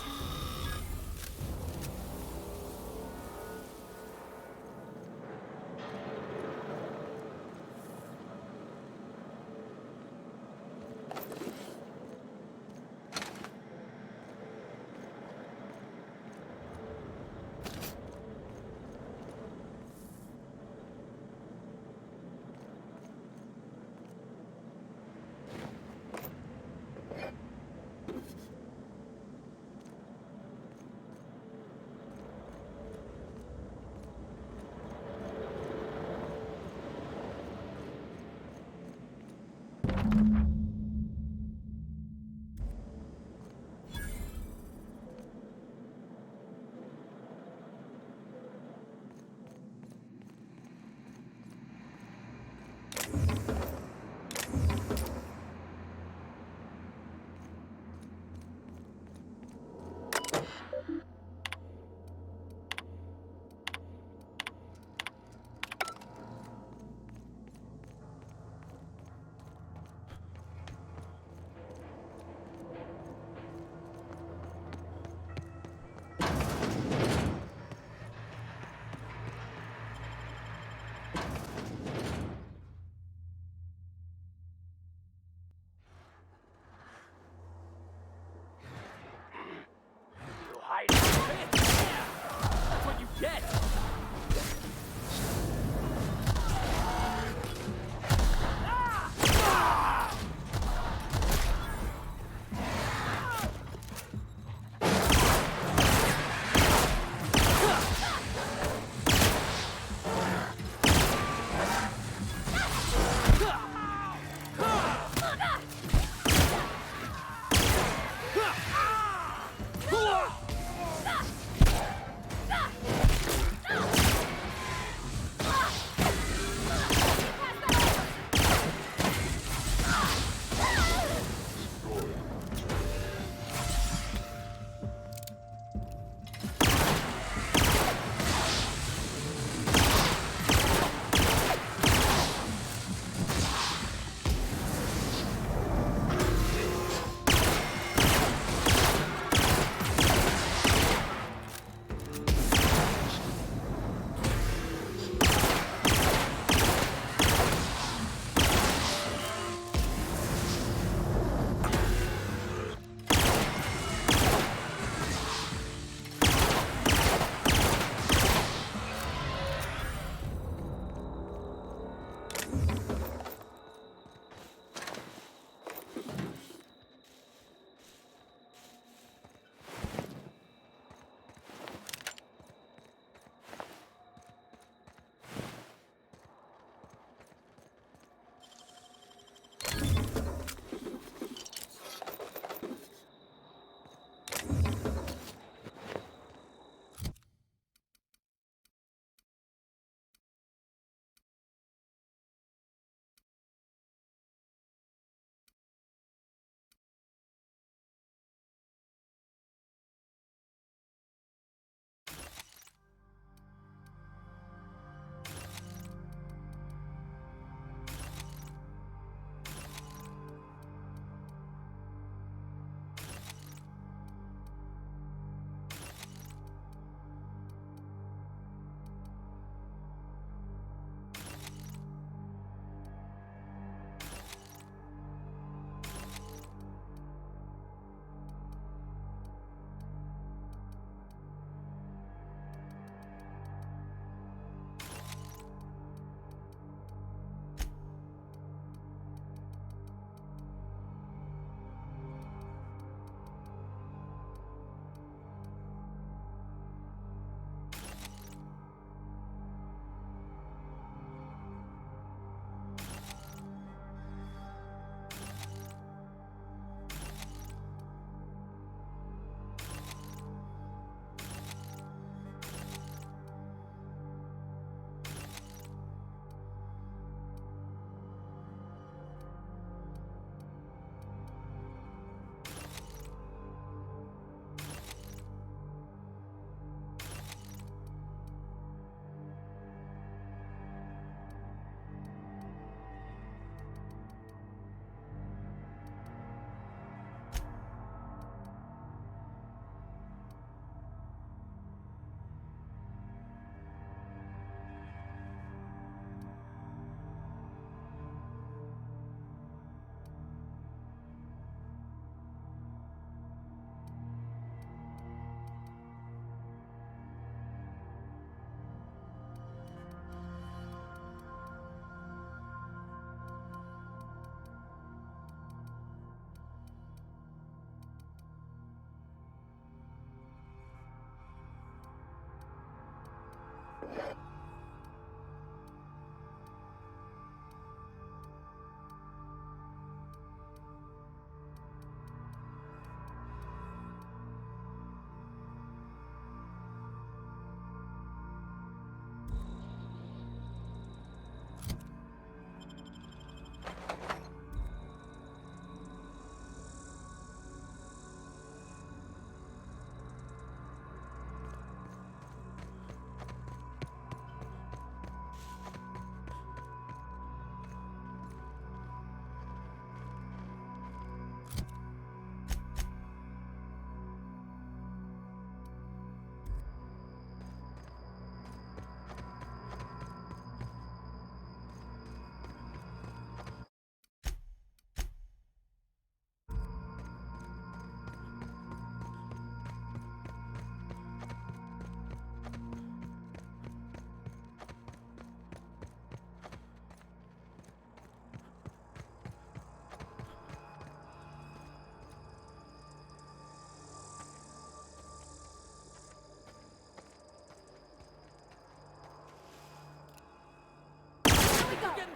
hide.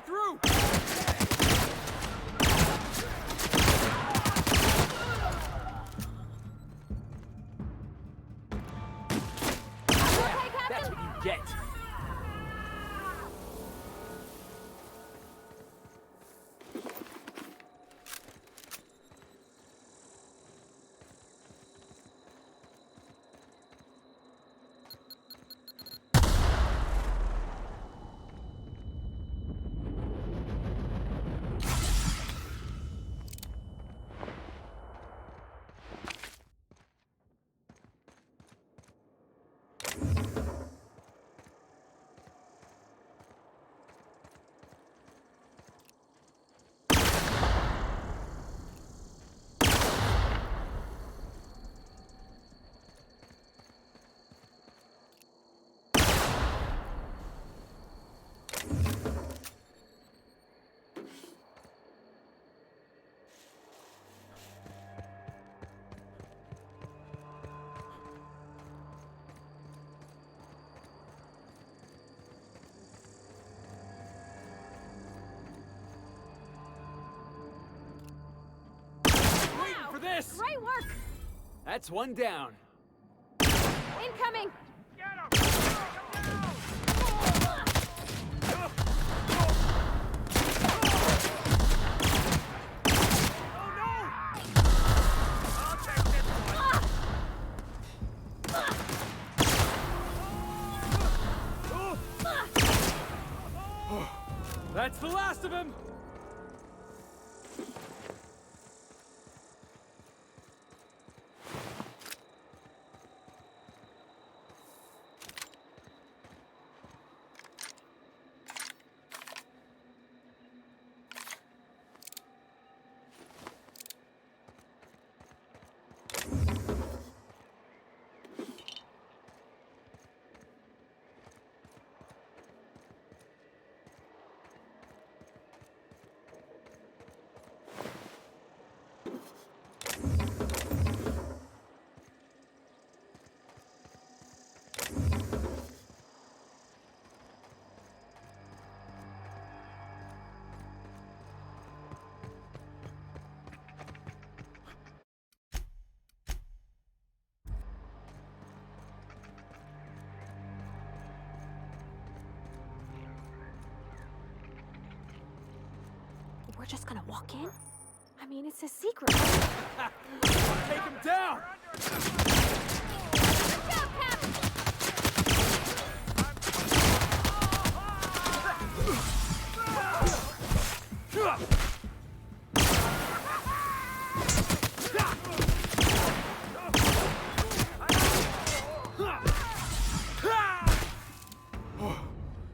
through! That's what you get. For this! Great work! That's one down. Incoming! That's the last of him! We're just gonna walk in? I mean, it's a secret. Take him down!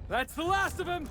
That's the last of him!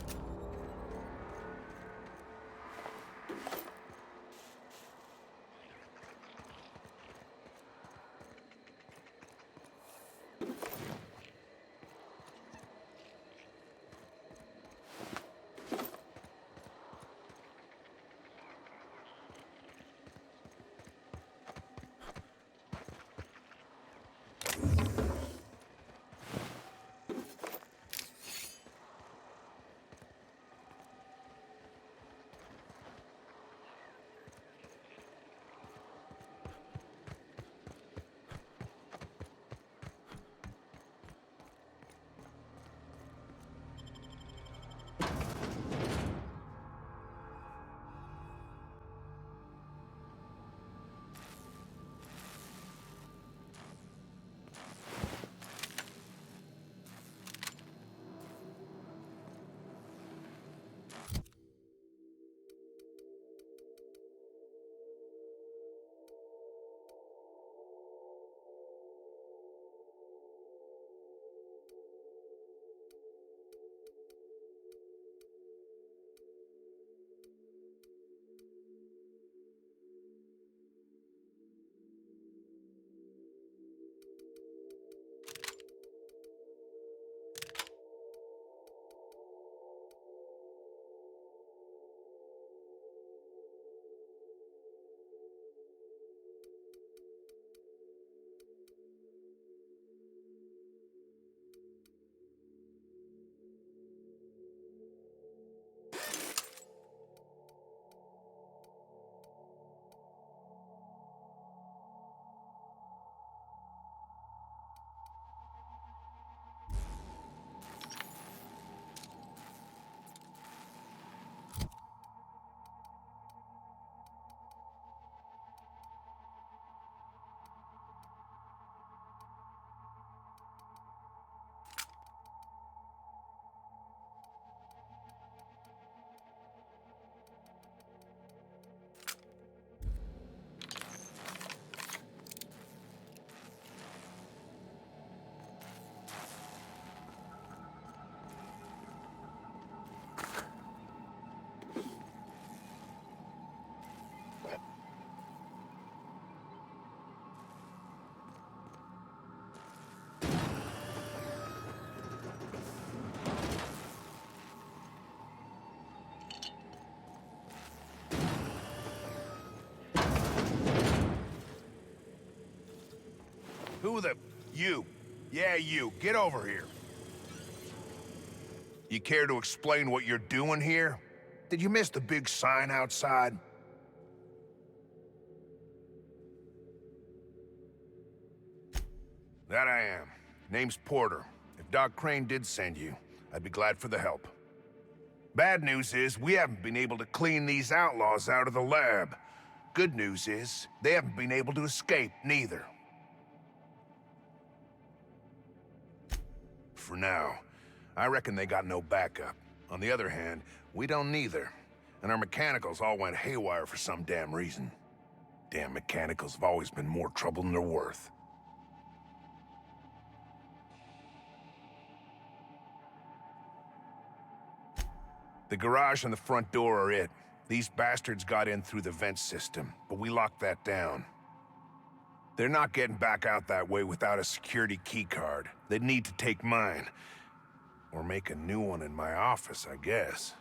Who the... You. Yeah, you. Get over here. You care to explain what you're doing here? Did you miss the big sign outside? That I am. Name's Porter. If Doc Crane did send you, I'd be glad for the help. Bad news is, we haven't been able to clean these outlaws out of the lab. Good news is, they haven't been able to escape, neither. For now. I reckon they got no backup. On the other hand, we don't neither. And our mechanicals all went haywire for some damn reason. Damn mechanicals have always been more trouble than they're worth. The garage and the front door are it. These bastards got in through the vent system, but we locked that down. They're not getting back out that way without a security keycard. They'd need to take mine. Or make a new one in my office, I guess.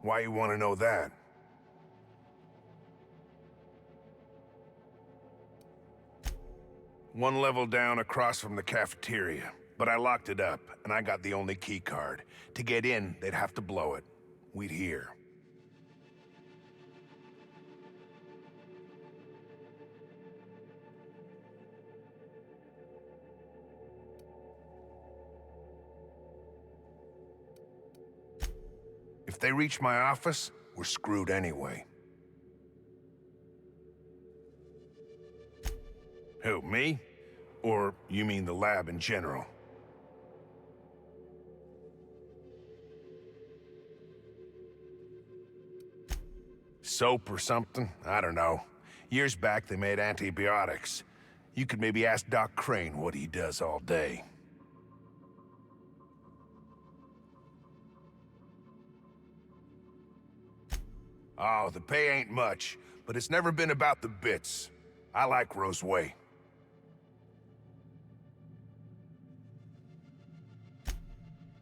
Why you want to know that? One level down across from the cafeteria. But I locked it up, and I got the only key card. To get in, they'd have to blow it. We'd hear. If they reach my office, we're screwed anyway. Who, me? Or you mean the lab in general? Soap or something? I don't know. Years back, they made antibiotics. You could maybe ask Doc Crane what he does all day. Oh, the pay ain't much, but it's never been about the bits. I like Roseway.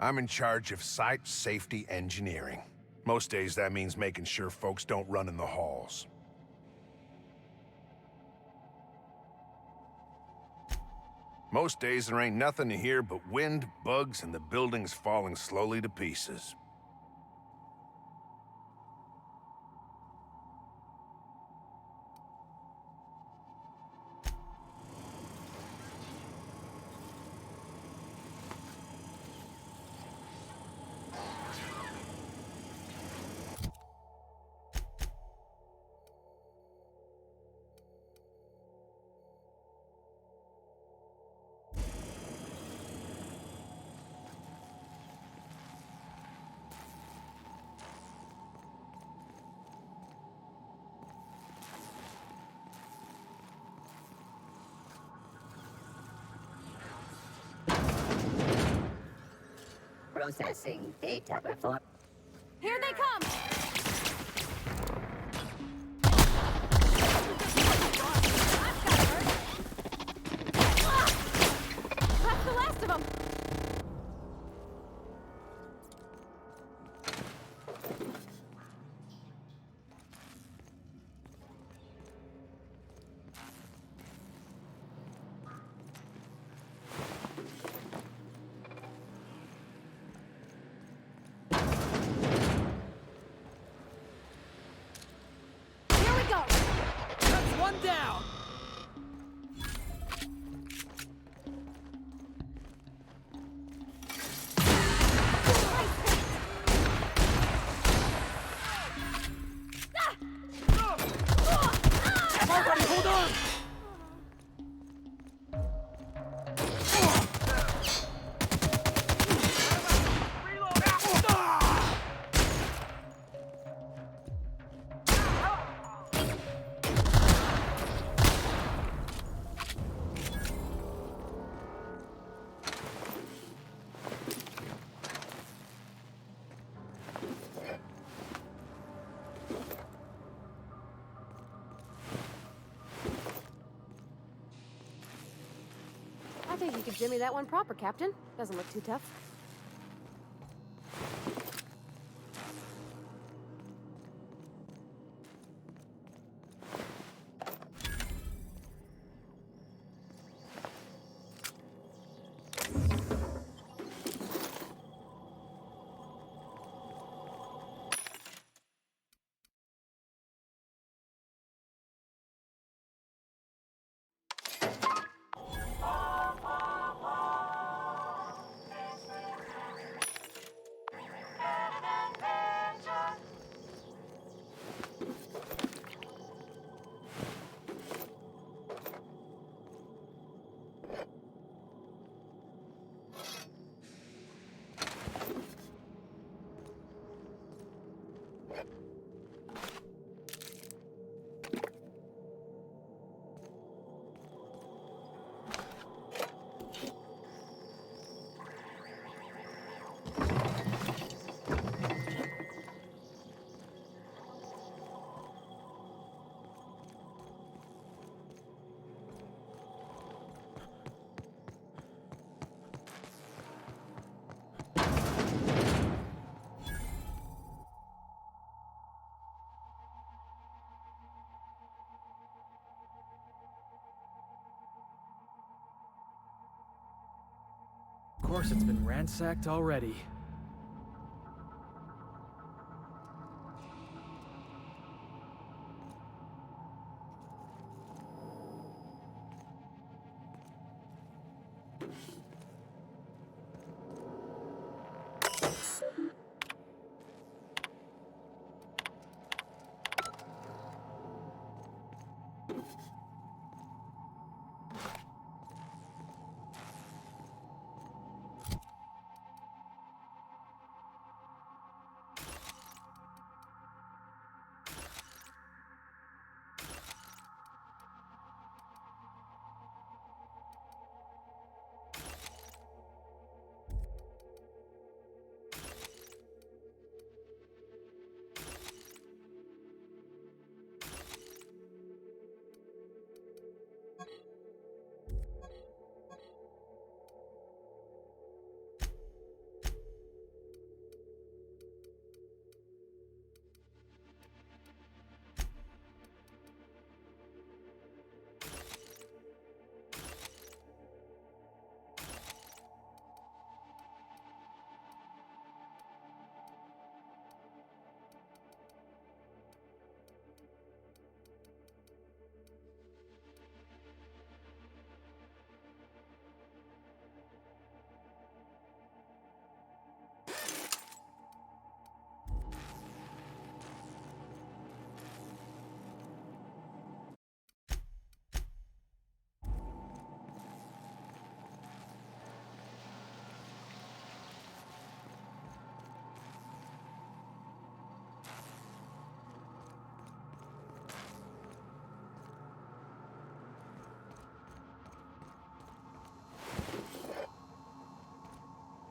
I'm in charge of site safety engineering. Most days that means making sure folks don't run in the halls. Most days there ain't nothing to hear but wind, bugs, and the buildings falling slowly to pieces. Processing data before. Here they come! That's the last of them! Down! Everybody, hold on! I think you could jimmy that one proper, Captain. Doesn't look too tough. course, it's been ransacked already.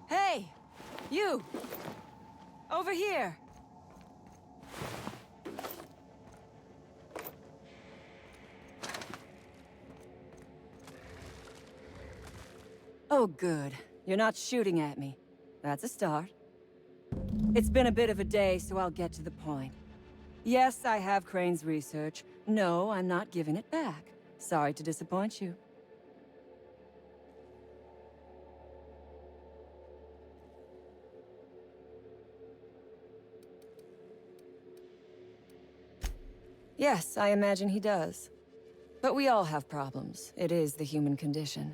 Hey! You! Over here! Oh, good. You're not shooting at me. That's a start. It's been a bit of a day, so I'll get to the point. Yes, I have Crane's research. No, I'm not giving it back. Sorry to disappoint you. Yes, I imagine he does. But we all have problems. It is the human condition.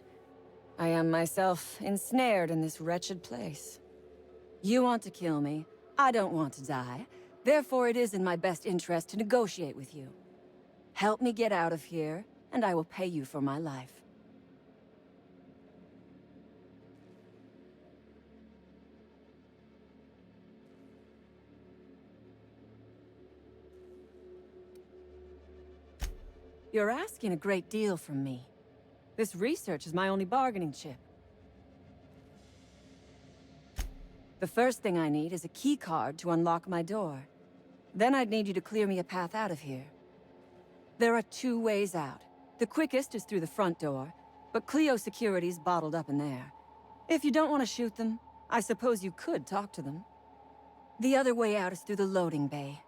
I am myself ensnared in this wretched place. You want to kill me. I don't want to die. Therefore, it is in my best interest to negotiate with you. Help me get out of here, and I will pay you for my life. You're asking a great deal from me. This research is my only bargaining chip. The first thing I need is a key card to unlock my door. Then I'd need you to clear me a path out of here. There are 2 ways out. The quickest is through the front door, but Cleo Security's bottled up in there. If you don't want to shoot them, I suppose you could talk to them. The other way out is through the loading bay,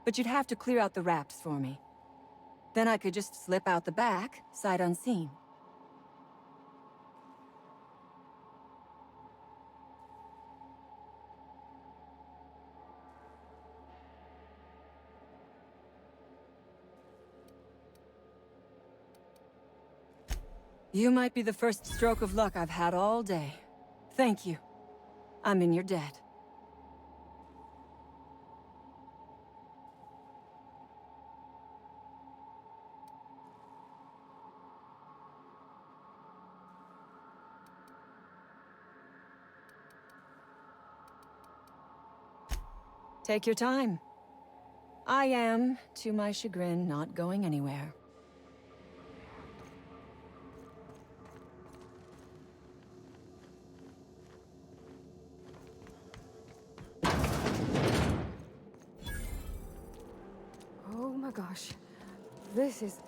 but you'd have to clear out the rafts for me. Then I could just slip out the back, sight unseen. You might be the first stroke of luck I've had all day. Thank you. I'm in your debt. Take your time. I am, to my chagrin, not going anywhere. Oh my gosh. This is...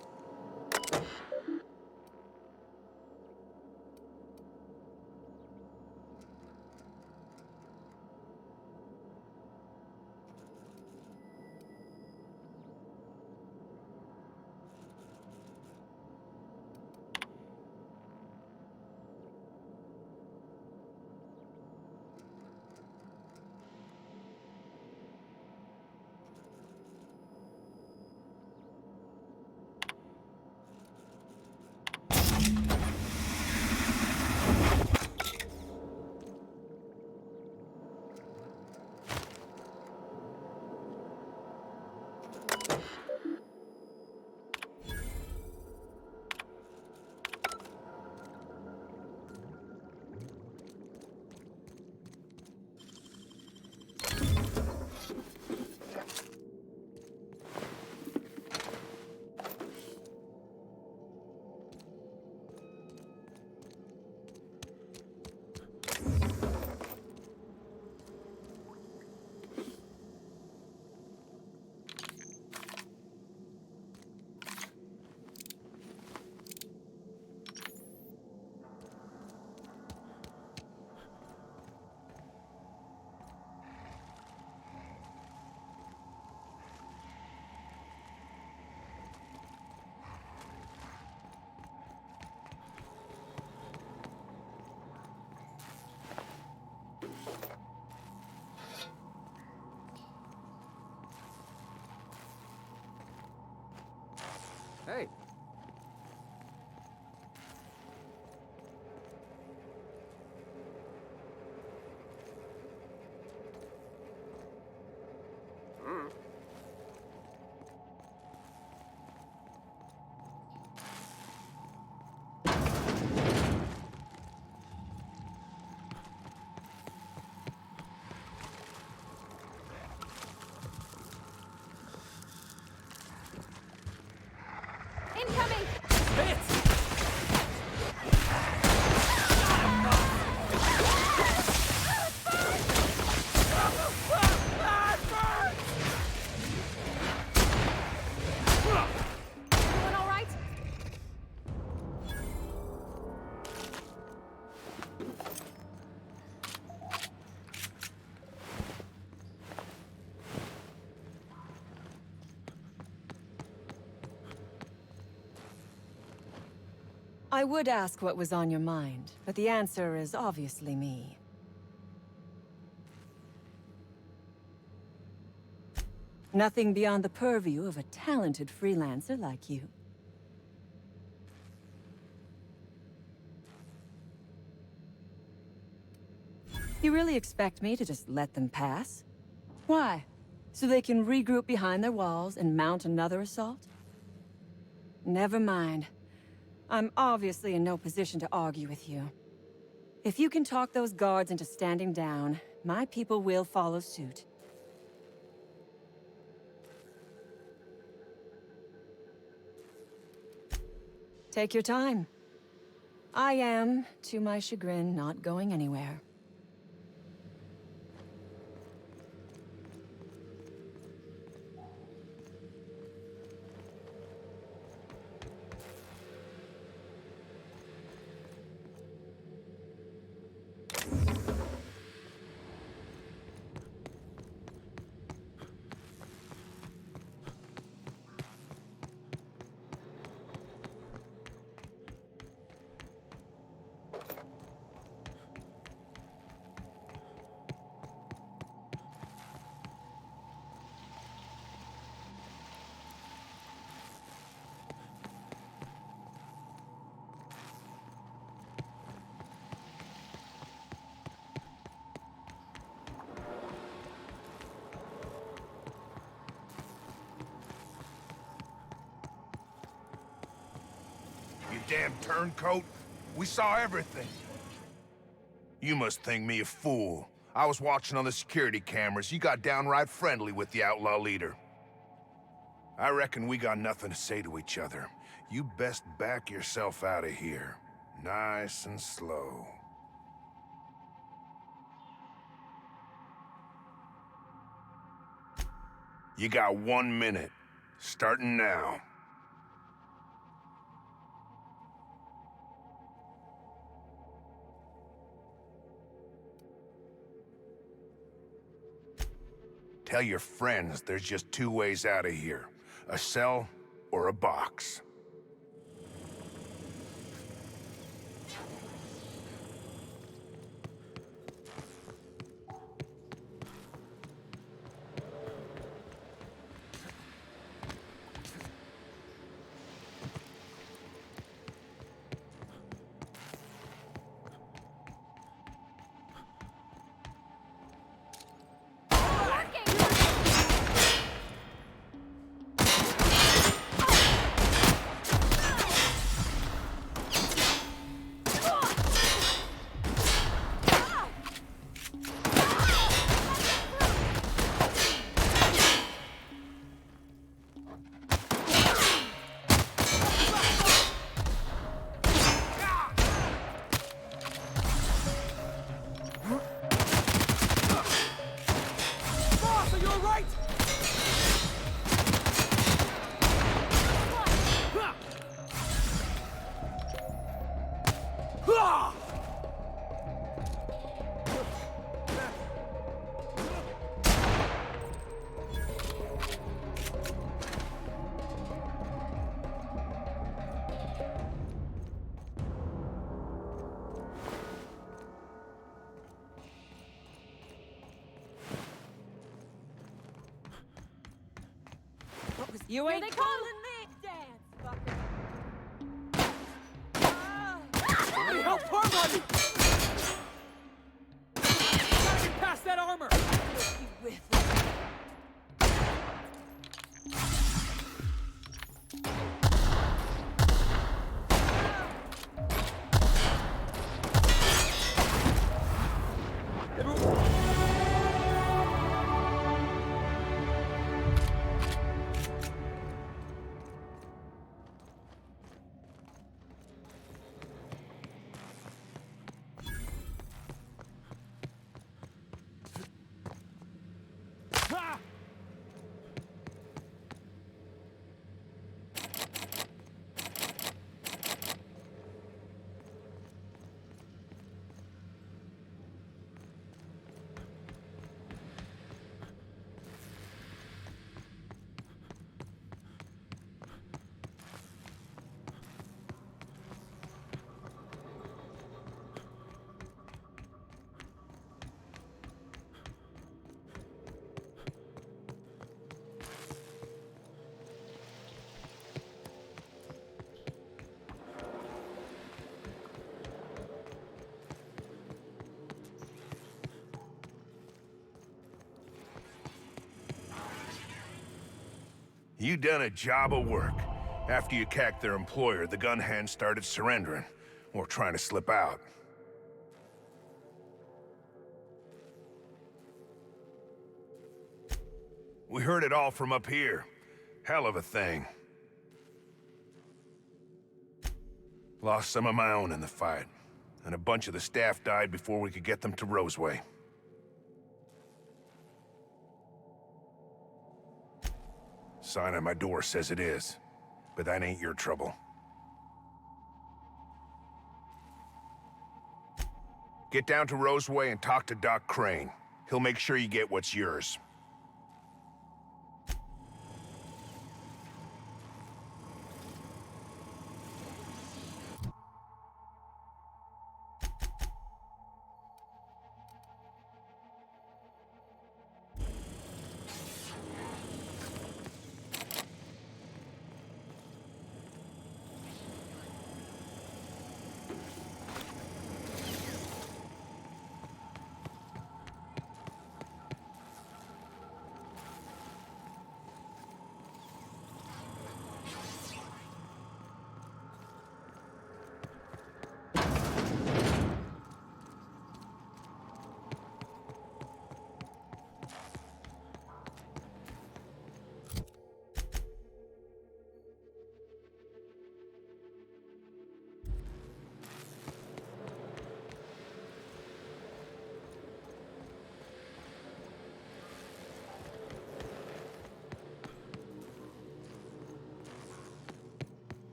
Hey. Incoming! Everyone all right? I would ask what was on your mind, but the answer is obviously me. Nothing beyond the purview of a talented freelancer like you. You really expect me to just let them pass? Why? So they can regroup behind their walls and mount another assault? Never mind. I'm obviously in no position to argue with you. If you can talk those guards into standing down, my people will follow suit. Take your time. I am, to my chagrin, not going anywhere. You damn turncoat. We saw everything. You must think me a fool. I was watching on the security cameras. You got downright friendly with the outlaw leader. I reckon we got nothing to say to each other. You best back yourself out of here. Nice and slow. You got 1 minute. Starting now. Tell your friends there's just 2 ways out of here. A cell or a box. You Here ain't they come! calling me dance, fucker. help Parvati! Gotta get past that armor! You done a job of work. After you cacked their employer, the gun hands started surrendering, or trying to slip out. We heard it all from up here. Hell of a thing. Lost some of my own in the fight, and a bunch of the staff died before we could get them to Roseway. Sign on my door says it is, but that ain't your trouble. Get down to Roseway and talk to Doc Crane. He'll make sure you get what's yours.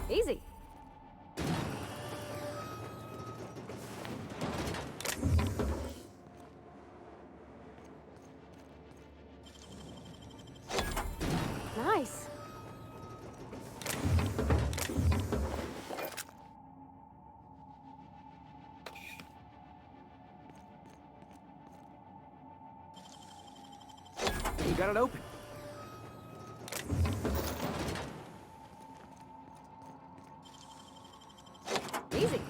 Easy. Nice. You got it open. Easy.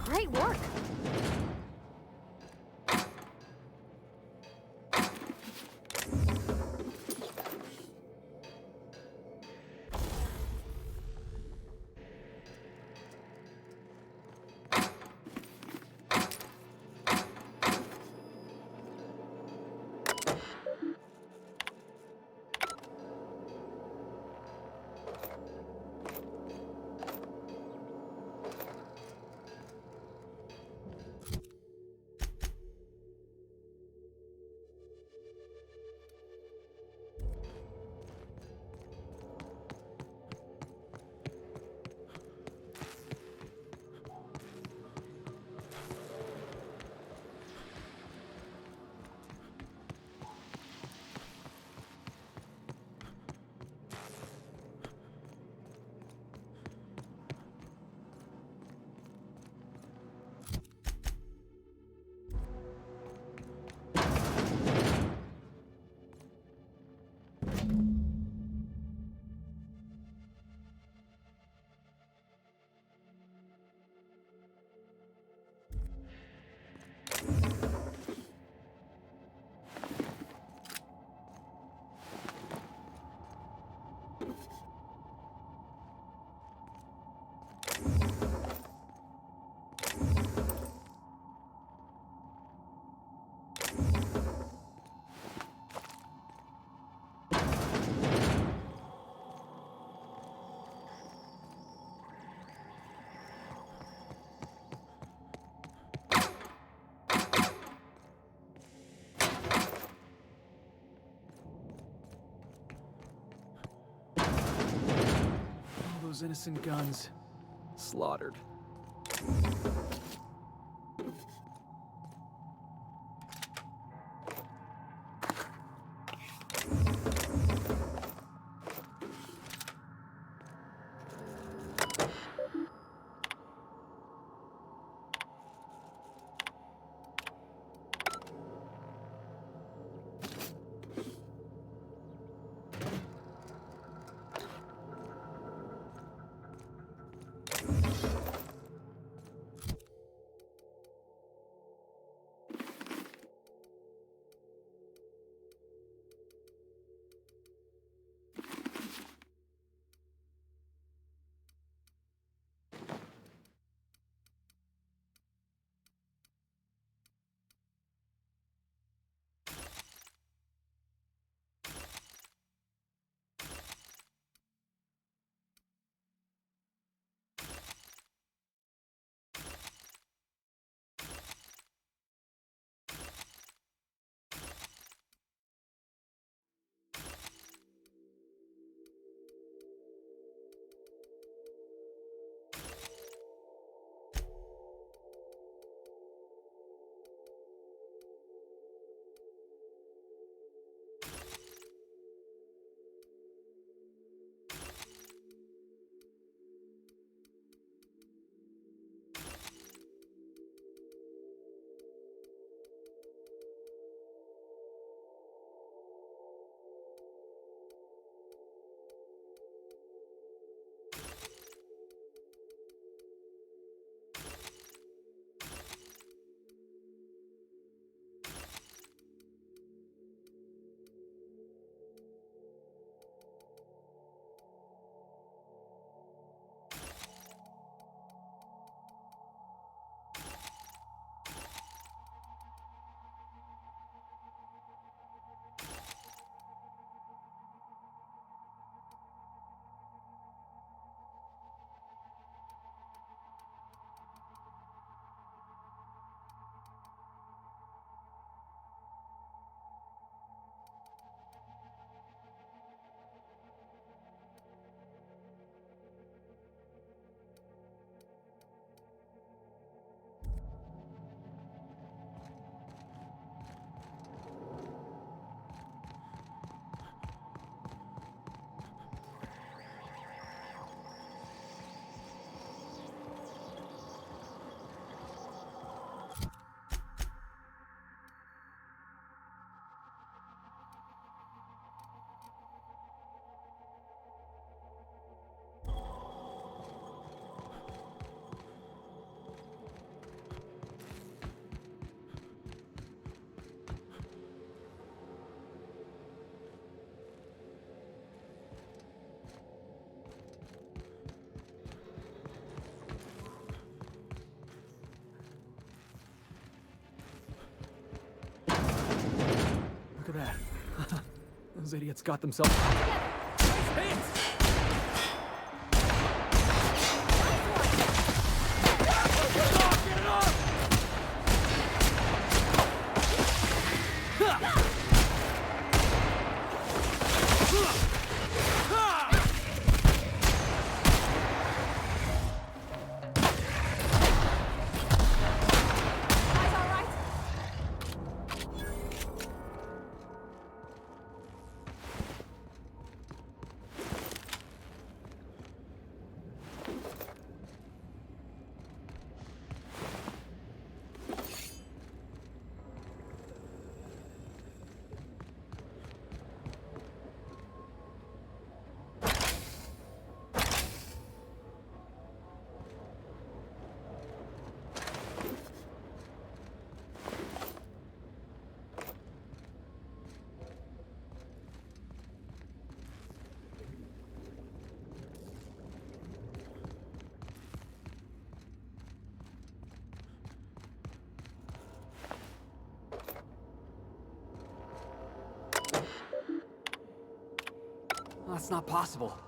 Great work. those innocent guns. Slaughtered. Look at that. Those idiots got themselves together. That's not possible.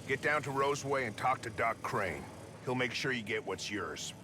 Get down to Roseway and talk to Doc Crane. He'll make sure you get what's yours.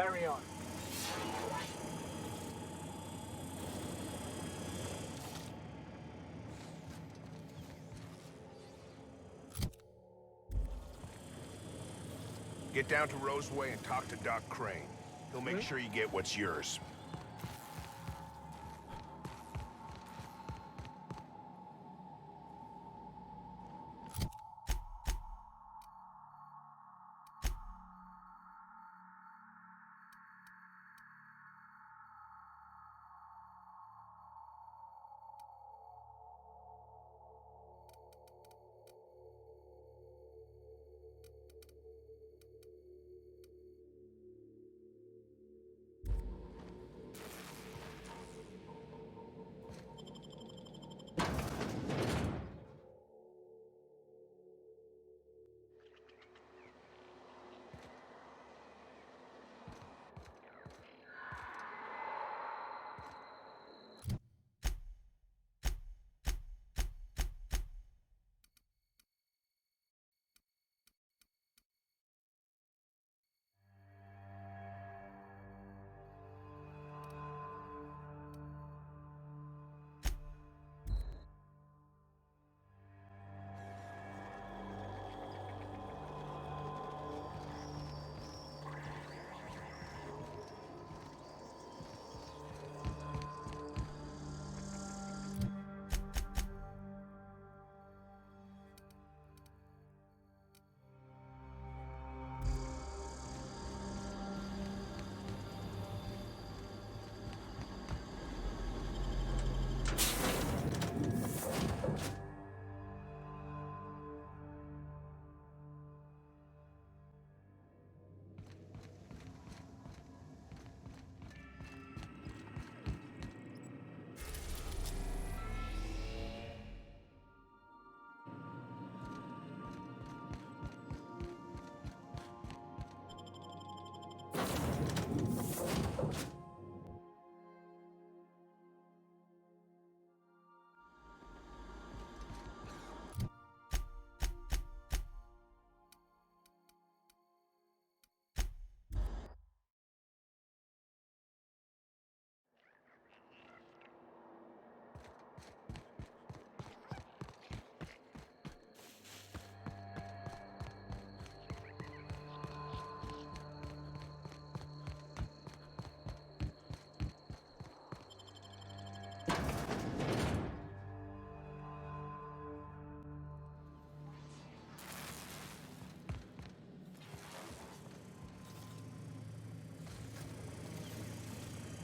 Carry on. Get down to Roseway and talk to Doc Crane. He'll make sure you get what's yours.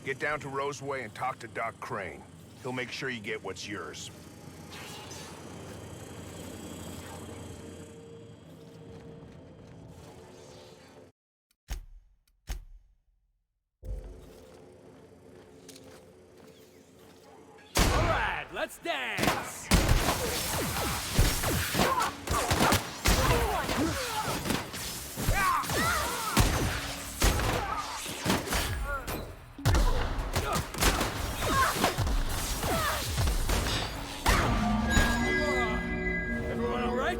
Get down to Roseway and talk to Doc Crane. He'll make sure you get what's yours. All right, let's dance! Everyone all right?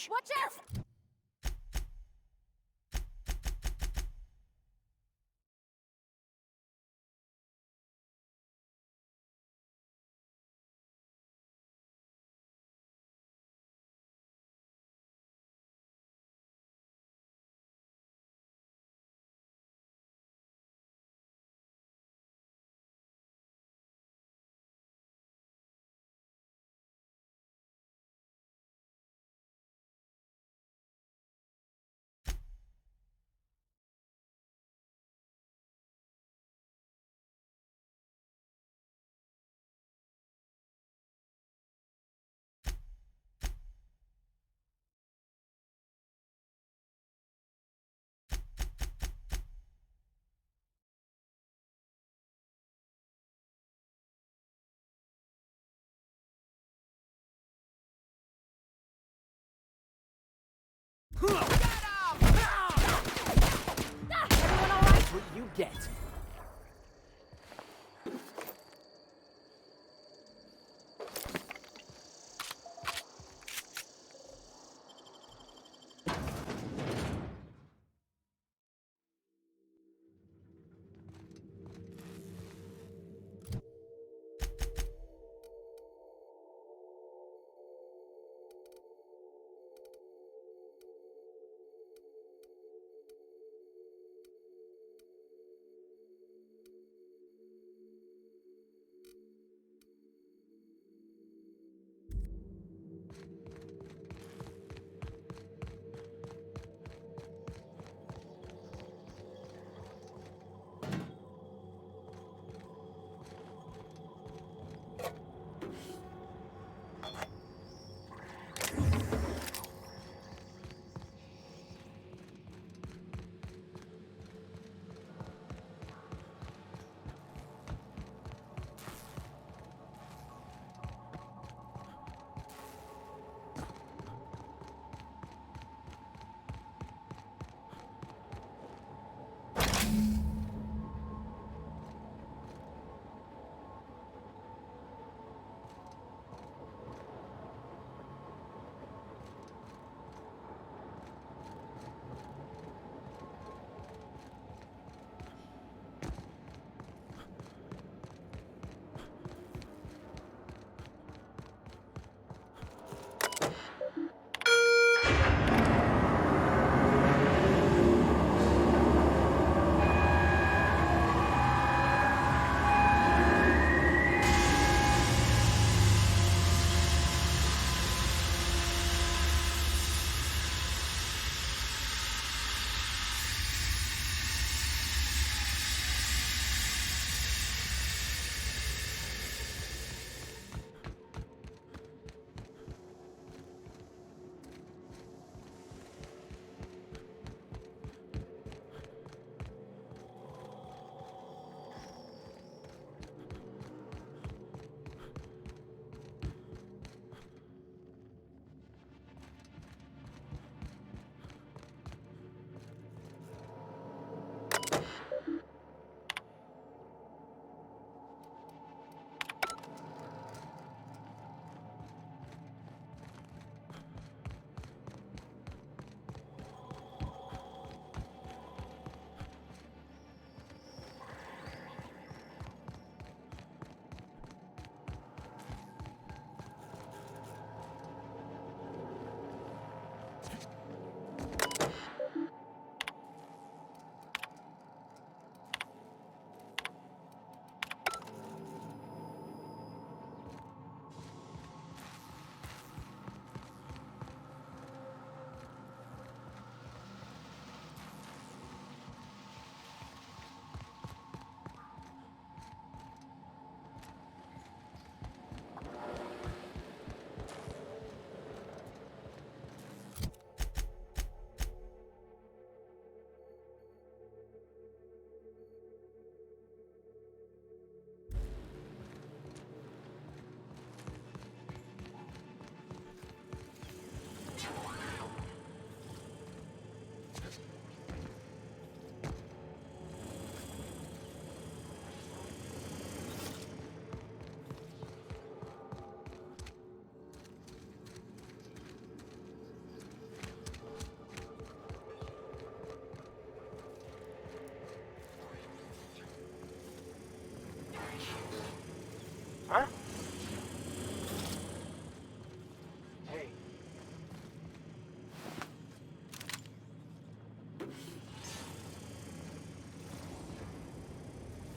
Watch out! Everyone all right? What you get?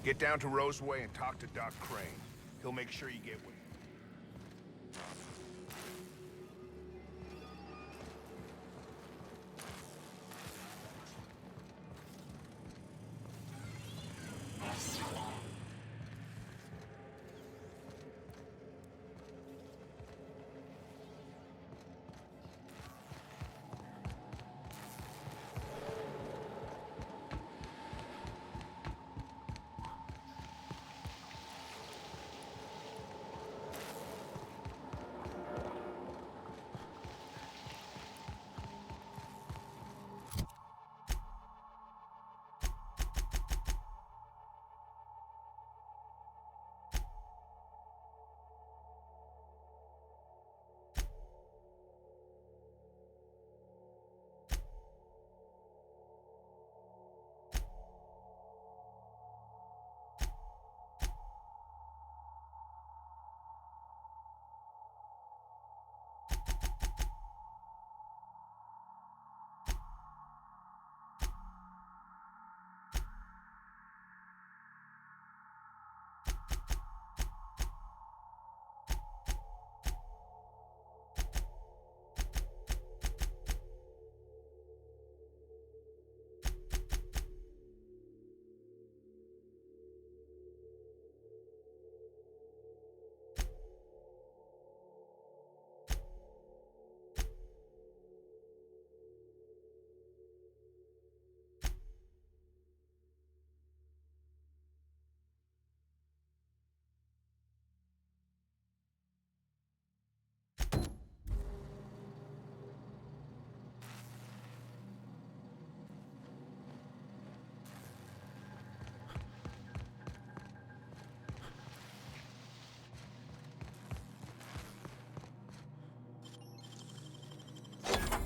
Get down to Roseway and talk to Doc Crane. He'll make sure you get what...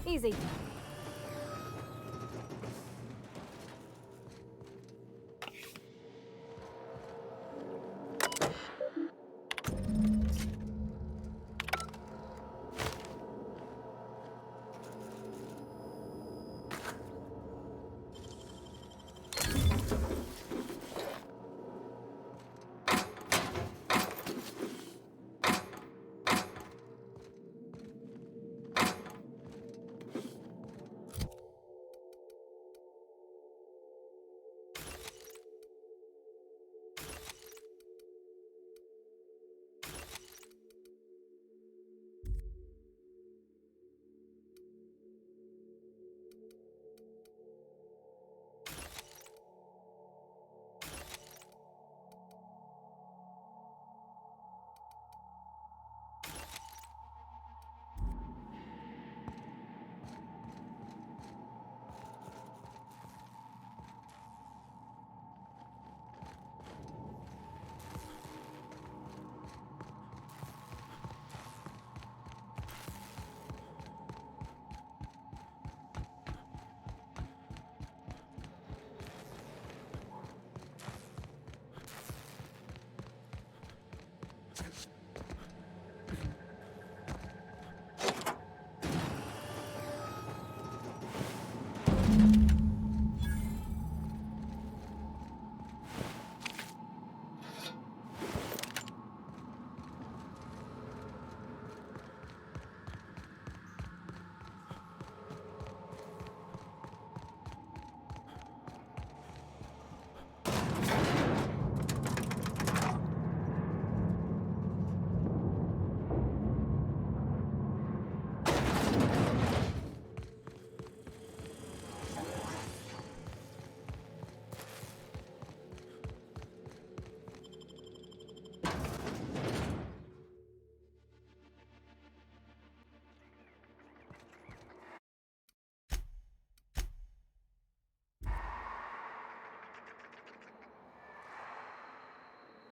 Easy.